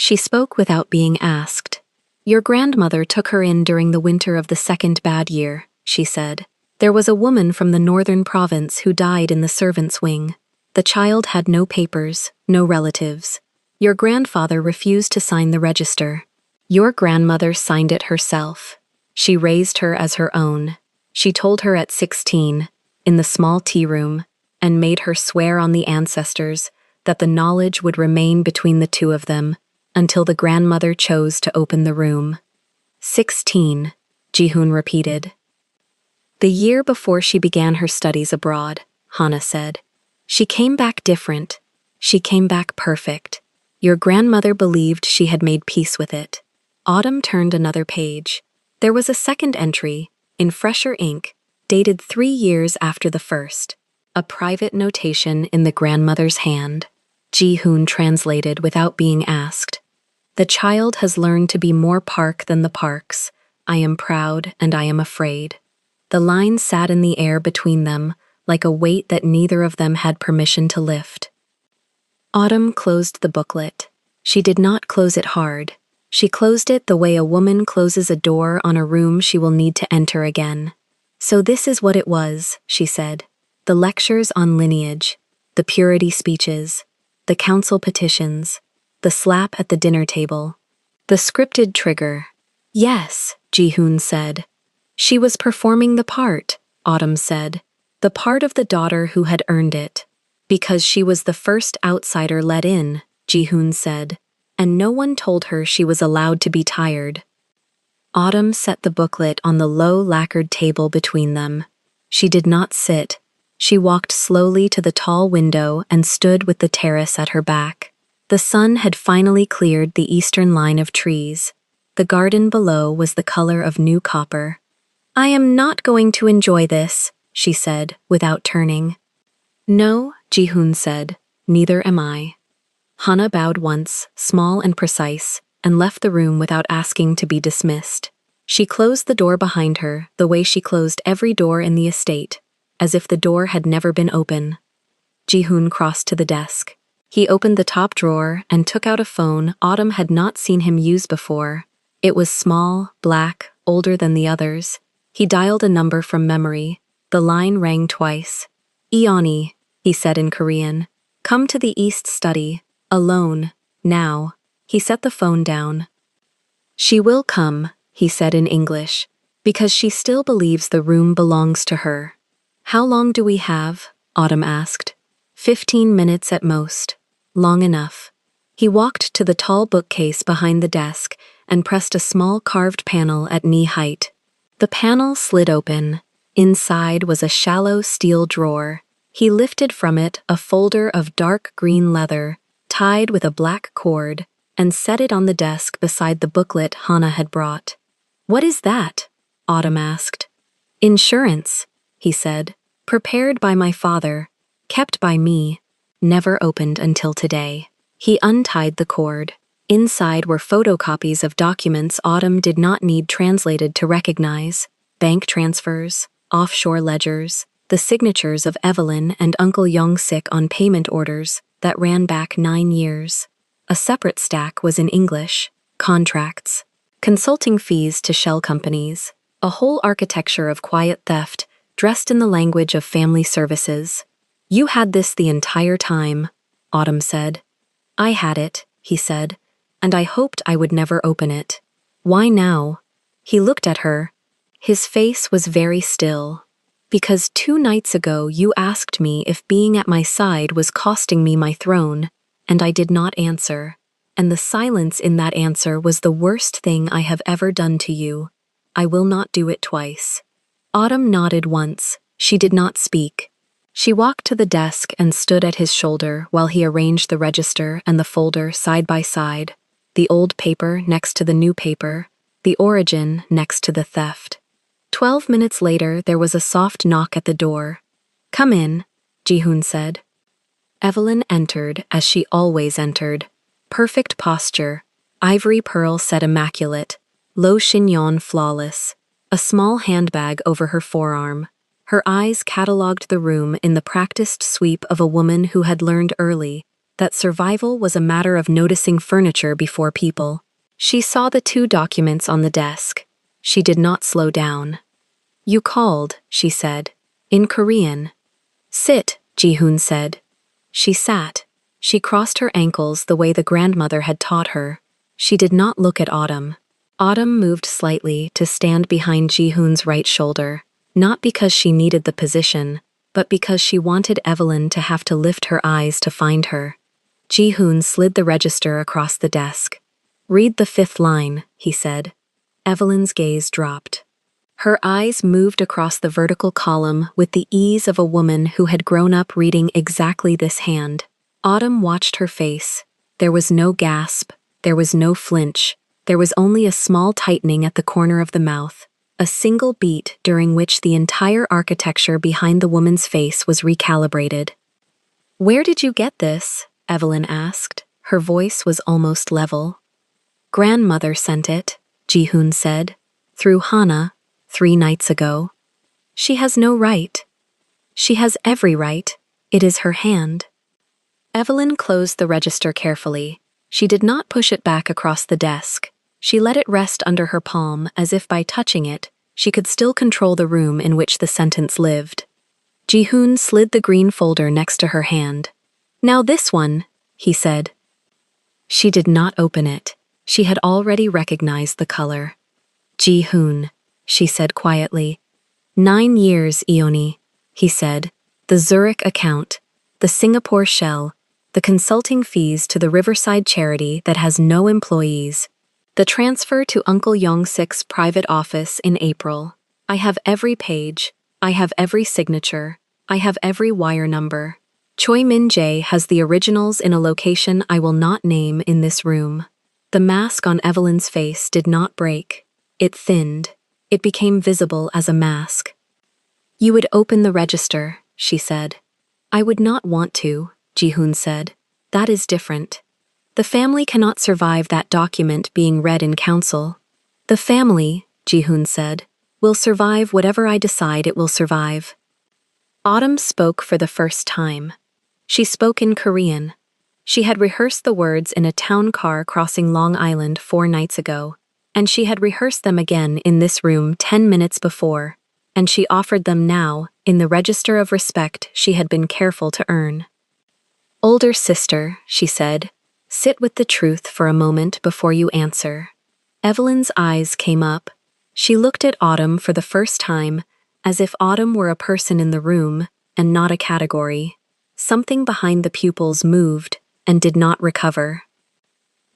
She spoke without being asked. "Your grandmother took her in during the winter of the 2nd bad year," she said. "There was a woman from the northern province who died in the servants' wing. The child had no papers, no relatives. Your grandfather refused to sign the register. Your grandmother signed it herself. She raised her as her own. She told her at 16, in the small tea room, and made her swear on the ancestors that the knowledge would remain between the two of them until the grandmother chose to open the room." 16, Ji-hoon repeated. "The year before she began her studies abroad," Hana said. "She came back different. She came back perfect. Your grandmother believed she had made peace with it." Autumn turned another page. There was a second entry, in fresher ink, dated 3 years after the first. A private notation in the grandmother's hand. Ji-hoon translated without being asked. "The child has learned to be more Park than the Parks. I am proud and I am afraid." The line sat in the air between them, like a weight that neither of them had permission to lift. Autumn closed the booklet. She did not close it hard. She closed it the way a woman closes a door on a room she will need to enter again. "So this is what it was," she said. "The lectures on lineage, the purity speeches, the council petitions, the slap at the dinner table, the scripted trigger." "Yes," Ji-hoon said. "She was performing the part," Autumn said. "The part of the daughter who had earned it. Because she was the first outsider let in," Ji-hoon said, "and no one told her she was allowed to be tired." Autumn set the booklet on the low lacquered table between them. She did not sit. She walked slowly to the tall window and stood with the terrace at her back. The sun had finally cleared the eastern line of trees. The garden below was the color of new copper. "I am not going to enjoy this," she said, without turning. "No," Ji-hoon said, "neither am I." Hana bowed once, small and precise, and left the room without asking to be dismissed. She closed the door behind her the way she closed every door in the estate, as if the door had never been open. Ji-hoon crossed to the desk. He opened the top drawer and took out a phone Autumn had not seen him use before. It was small, black, older than the others. He dialed a number from memory. The line rang twice. "Eoni," he said in Korean. "Come to the East study. Alone. Now." He set the phone down. "She will come," he said in English, "because she still believes the room belongs to her." "How long do we have?" Autumn asked. 15 minutes at most. Long enough. He walked to the tall bookcase behind the desk and pressed a small carved panel at knee height. The panel slid open. Inside was a shallow steel drawer. He lifted from it a folder of dark green leather, tied with a black cord, and set it on the desk beside the booklet Hannah had brought. "What is that?" Autumn asked. "Insurance," he said. "Prepared by my father, kept by me, never opened until today." He untied the cord. Inside were photocopies of documents Autumn did not need translated to recognize: bank transfers, offshore ledgers, the signatures of Evelyn and Uncle Young-sik on payment orders that ran back 9 years. A separate stack was in English: contracts, consulting fees to shell companies, a whole architecture of quiet theft dressed in the language of family services. "You had this the entire time," Autumn said. "I had it," he said, "and I hoped I would never open it." "Why now?" He looked at her. His face was very still. "Because 2 nights ago you asked me if being at my side was costing me my throne, and I did not answer. And the silence in that answer was the worst thing I have ever done to you. I will not do it twice." Autumn nodded once. She did not speak. She walked to the desk and stood at his shoulder while he arranged the register and the folder side by side, the old paper next to the new paper, the origin next to the theft. 12 minutes later, there was a soft knock at the door. "Come in," Ji-hoon said. Evelyn entered as she always entered. Perfect posture, ivory pearl set immaculate, low chignon flawless, a small handbag over her forearm. Her eyes catalogued the room in the practiced sweep of a woman who had learned early that survival was a matter of noticing furniture before people. She saw the 2 documents on the desk. She did not slow down. "You called," she said, in Korean. "Sit," Ji-hoon said. She sat. She crossed her ankles the way the grandmother had taught her. She did not look at Autumn. Autumn moved slightly to stand behind Ji-hoon's right shoulder, not because she needed the position, but because she wanted Evelyn to have to lift her eyes to find her. Ji-hoon slid the register across the desk. "Read the 5th line," he said. Evelyn's gaze dropped. Her eyes moved across the vertical column with the ease of a woman who had grown up reading exactly this hand. Autumn watched her face. There was no gasp, there was no flinch, there was only a small tightening at the corner of the mouth, a single beat during which the entire architecture behind the woman's face was recalibrated. "Where did you get this?" Evelyn asked. Her voice was almost level. "Grandmother sent it," Ji-hoon said, "through Hannah, 3 nights ago. She has no right. She has every right. It is her hand." Evelyn closed the register carefully. She did not push it back across the desk. She let it rest under her palm as if by touching it, she could still control the room in which the sentence lived. Ji-hoon slid the green folder next to her hand. "Now this one," he said. She did not open it. She had already recognized the color. "Ji-hoon," she said quietly. 9 years, Ioni," he said. "The Zurich account, the Singapore shell, the consulting fees to the Riverside charity that has no employees, the transfer to Uncle Young-sik's private office in April. I have every page, I have every signature, I have every wire number. Choi Min-jae has the originals in a location I will not name in this room." The mask on Evelyn's face did not break. It thinned. It became visible as a mask. "You would open the register," she said. "I would not want to," Ji-hoon said. "That is different. The family cannot survive that document being read in council." "The family," Ji-hoon said, "will survive whatever I decide it will survive." Autumn spoke for the first time. She spoke in Korean. She had rehearsed the words in a town car crossing Long Island 4 nights ago, and she had rehearsed them again in this room 10 minutes before, and she offered them now in the register of respect she had been careful to earn. "Older sister," she said, "sit with the truth for a moment before you answer." Evelyn's eyes came up. She looked at Autumn for the first time, as if Autumn were a person in the room and not a category. Something behind the pupils moved and did not recover.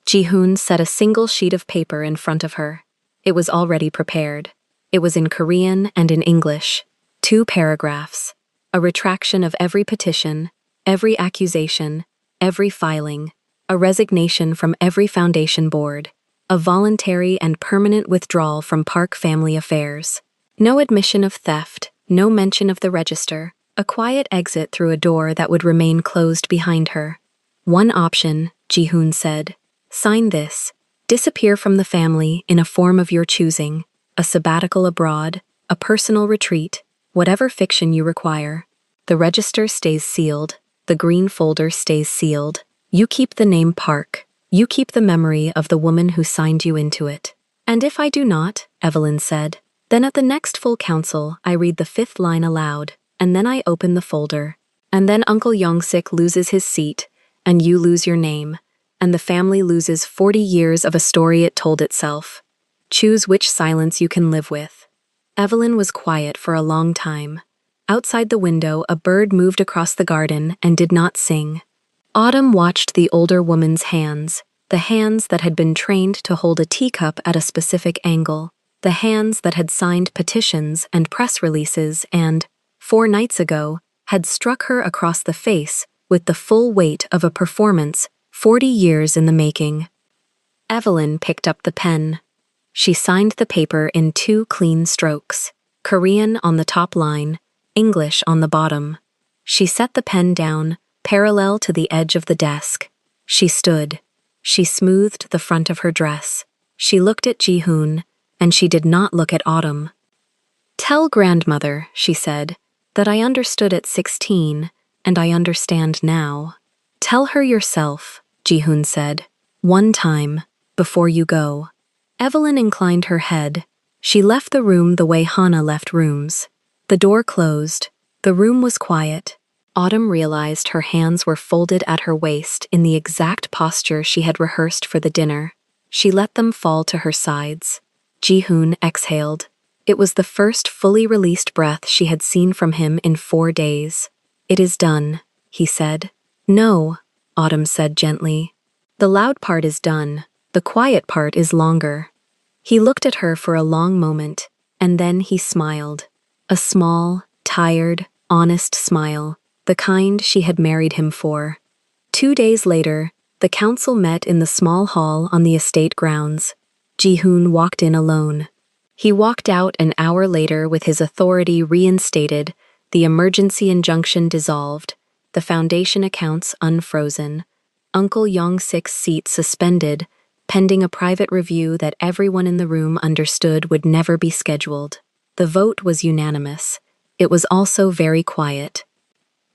Ji-hoon set a single sheet of paper in front of her. It was already prepared. It was in Korean and in English. 2 paragraphs. A retraction of every petition, every accusation, every filing, a resignation from every foundation board, a voluntary and permanent withdrawal from Park Family Affairs. No admission of theft, no mention of the register, a quiet exit through a door that would remain closed behind her. One option, Ji-hoon said. Sign this. Disappear from the family in a form of your choosing, a sabbatical abroad, a personal retreat, whatever fiction you require. The register stays sealed, the green folder stays sealed. You keep the name Park. You keep the memory of the woman who signed you into it. And if I do not, Evelyn said, then at the next full council I read the 5th line aloud, and then I open the folder. And then Uncle Yongsik loses his seat, and you lose your name, and the family loses 40 years of a story it told itself. Choose which silence you can live with. Evelyn was quiet for a long time. Outside the window, a bird moved across the garden and did not sing. Autumn watched the older woman's hands, the hands that had been trained to hold a teacup at a specific angle, the hands that had signed petitions and press releases and, 4 nights ago, had struck her across the face with the full weight of a performance 40 years in the making. Evelyn picked up the pen. She signed the paper in 2 clean strokes, Korean on the top line, English on the bottom. She set the pen down, parallel to the edge of the desk. She stood. She smoothed the front of her dress. She looked at Ji-hoon, and she did not look at Autumn. Tell grandmother, she said, that I understood at 16, and I understand now. Tell her yourself, Ji-hoon said, one time, before you go. Evelyn inclined her head. She left the room the way Hana left rooms. The door closed. The room was quiet. Autumn realized her hands were folded at her waist in the exact posture she had rehearsed for the dinner. She let them fall to her sides. Ji-hoon exhaled. It was the first fully released breath she had seen from him in 4 days. It is done, he said. No, Autumn said gently. The loud part is done. The quiet part is longer. He looked at her for a long moment, and then he smiled. A small, tired, honest smile, the kind she had married him for. 2 days later, the council met in the small hall on the estate grounds. Ji-hoon walked in alone. He walked out an hour later with his authority reinstated, the emergency injunction dissolved, the foundation accounts unfrozen, Uncle Yongsik's seat suspended, pending a private review that everyone in the room understood would never be scheduled. The vote was unanimous. It was also very quiet.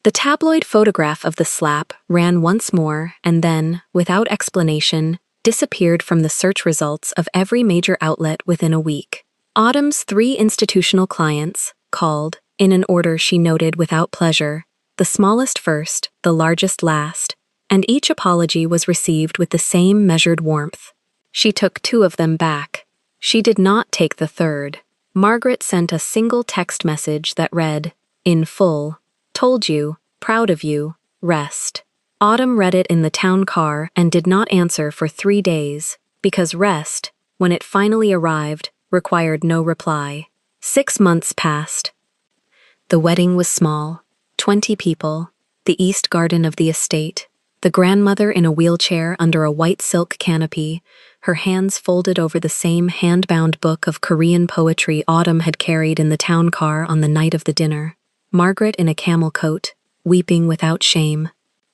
The tabloid photograph of the slap ran once more and then, without explanation, disappeared from the search results of every major outlet within a week. Autumn's 3 institutional clients called, in an order she noted without pleasure, the smallest first, the largest last, and each apology was received with the same measured warmth. She took 2 of them back. She did not take the 3rd. Margaret sent a single text message that read, in full, "Told you, proud of you, rest." Autumn read it in the town car and did not answer for 3 days, because rest, when it finally arrived, required no reply. 6 months passed. The wedding was small, 20 people, the east garden of the estate, the grandmother in a wheelchair under a white silk canopy, her hands folded over the same hand-bound book of Korean poetry Autumn had carried in the town car on the night of the dinner. Margaret in a camel coat, weeping without shame.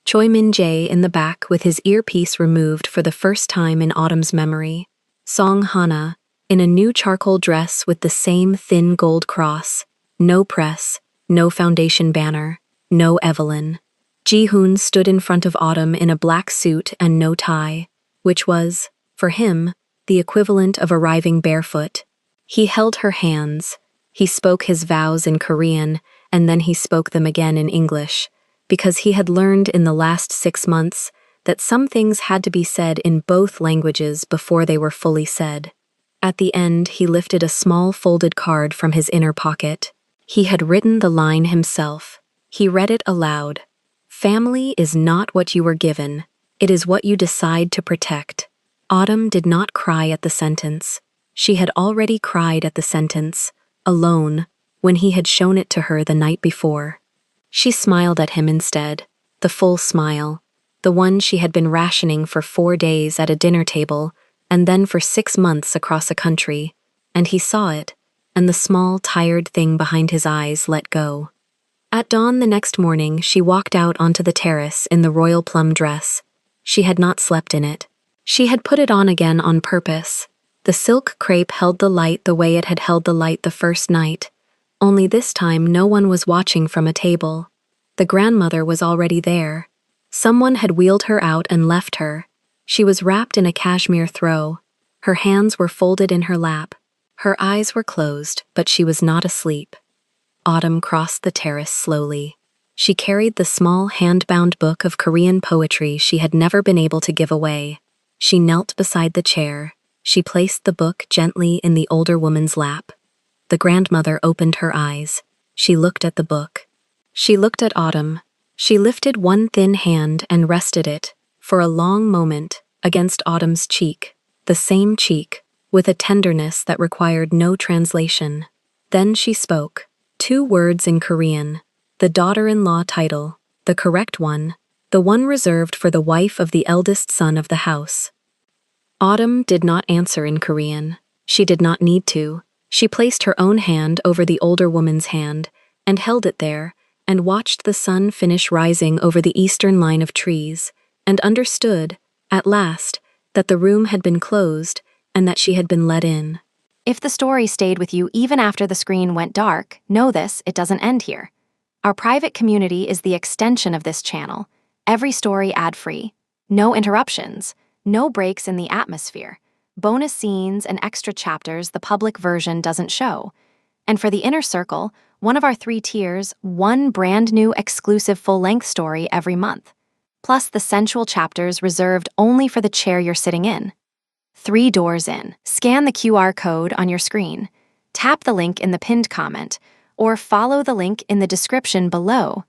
Choi Min-jae in the back with his earpiece removed for the first time in Autumn's memory. Song Hana, in a new charcoal dress with the same thin gold cross. No press, no foundation banner, no Evelyn. Ji-hoon stood in front of Autumn in a black suit and no tie, which was, for him, the equivalent of arriving barefoot. He held her hands. He spoke his vows in Korean, and then he spoke them again in English, because he had learned in the last 6 months that some things had to be said in both languages before they were fully said. At the end, he lifted a small folded card from his inner pocket. He had written the line himself. He read it aloud. "Family is not what you were given. It is what you decide to protect. Autumn did not cry at the sentence. She had already cried at the sentence, alone, when he had shown it to her the night before. She smiled at him instead, the full smile, the one she had been rationing for 4 days at a dinner table, and then for 6 months across a country, and he saw it, and the small, tired thing behind his eyes let go. At dawn the next morning, she walked out onto the terrace in the royal plum dress. She had not slept in it. She had put it on again on purpose. The silk crepe held the light the way it had held the light the first night, only this time no one was watching from a table. The grandmother was already there. Someone had wheeled her out and left her. She was wrapped in a cashmere throw. Her hands were folded in her lap. Her eyes were closed, but she was not asleep. Autumn crossed the terrace slowly. She carried the small hand-bound book of Korean poetry she had never been able to give away. She knelt beside the chair. She placed the book gently in the older woman's lap. The grandmother opened her eyes. She looked at the book. She looked at Autumn. She lifted one thin hand and rested it, for a long moment, against Autumn's cheek, the same cheek, with a tenderness that required no translation. Then she spoke. 2 words in Korean. The daughter-in-law title, the correct one, the one reserved for the wife of the eldest son of the house. Autumn did not answer in Korean. She did not need to. She placed her own hand over the older woman's hand, and held it there, and watched the sun finish rising over the eastern line of trees, and understood, at last, that the room had been closed, and that she had been let in. If the story stayed with you even after the screen went dark, know this, it doesn't end here. Our private community is the extension of this channel. Every story ad-free. No interruptions. No breaks in the atmosphere. Bonus scenes and extra chapters the public version doesn't show. And for the inner circle, one of our 3 tiers, 1 brand new exclusive full-length story every month. Plus the sensual chapters reserved only for the chair you're sitting in. 3 doors in. Scan the QR code on your screen. Tap the link in the pinned comment, or follow the link in the description below.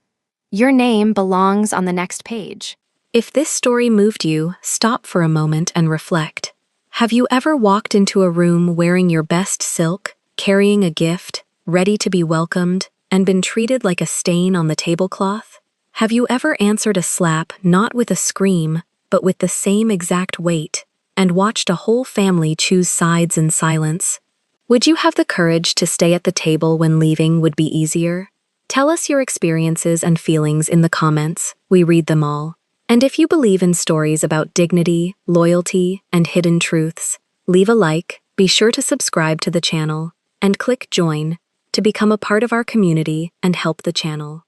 Your name belongs on the next page. If this story moved you, stop for a moment and reflect. Have you ever walked into a room wearing your best silk, carrying a gift, ready to be welcomed, and been treated like a stain on the tablecloth? Have you ever answered a slap not with a scream, but with the same exact weight, and watched a whole family choose sides in silence? Would you have the courage to stay at the table when leaving would be easier? Tell us your experiences and feelings in the comments. We read them all. And if you believe in stories about dignity, loyalty, and hidden truths, leave a like, be sure to subscribe to the channel, and click join to become a part of our community and help the channel.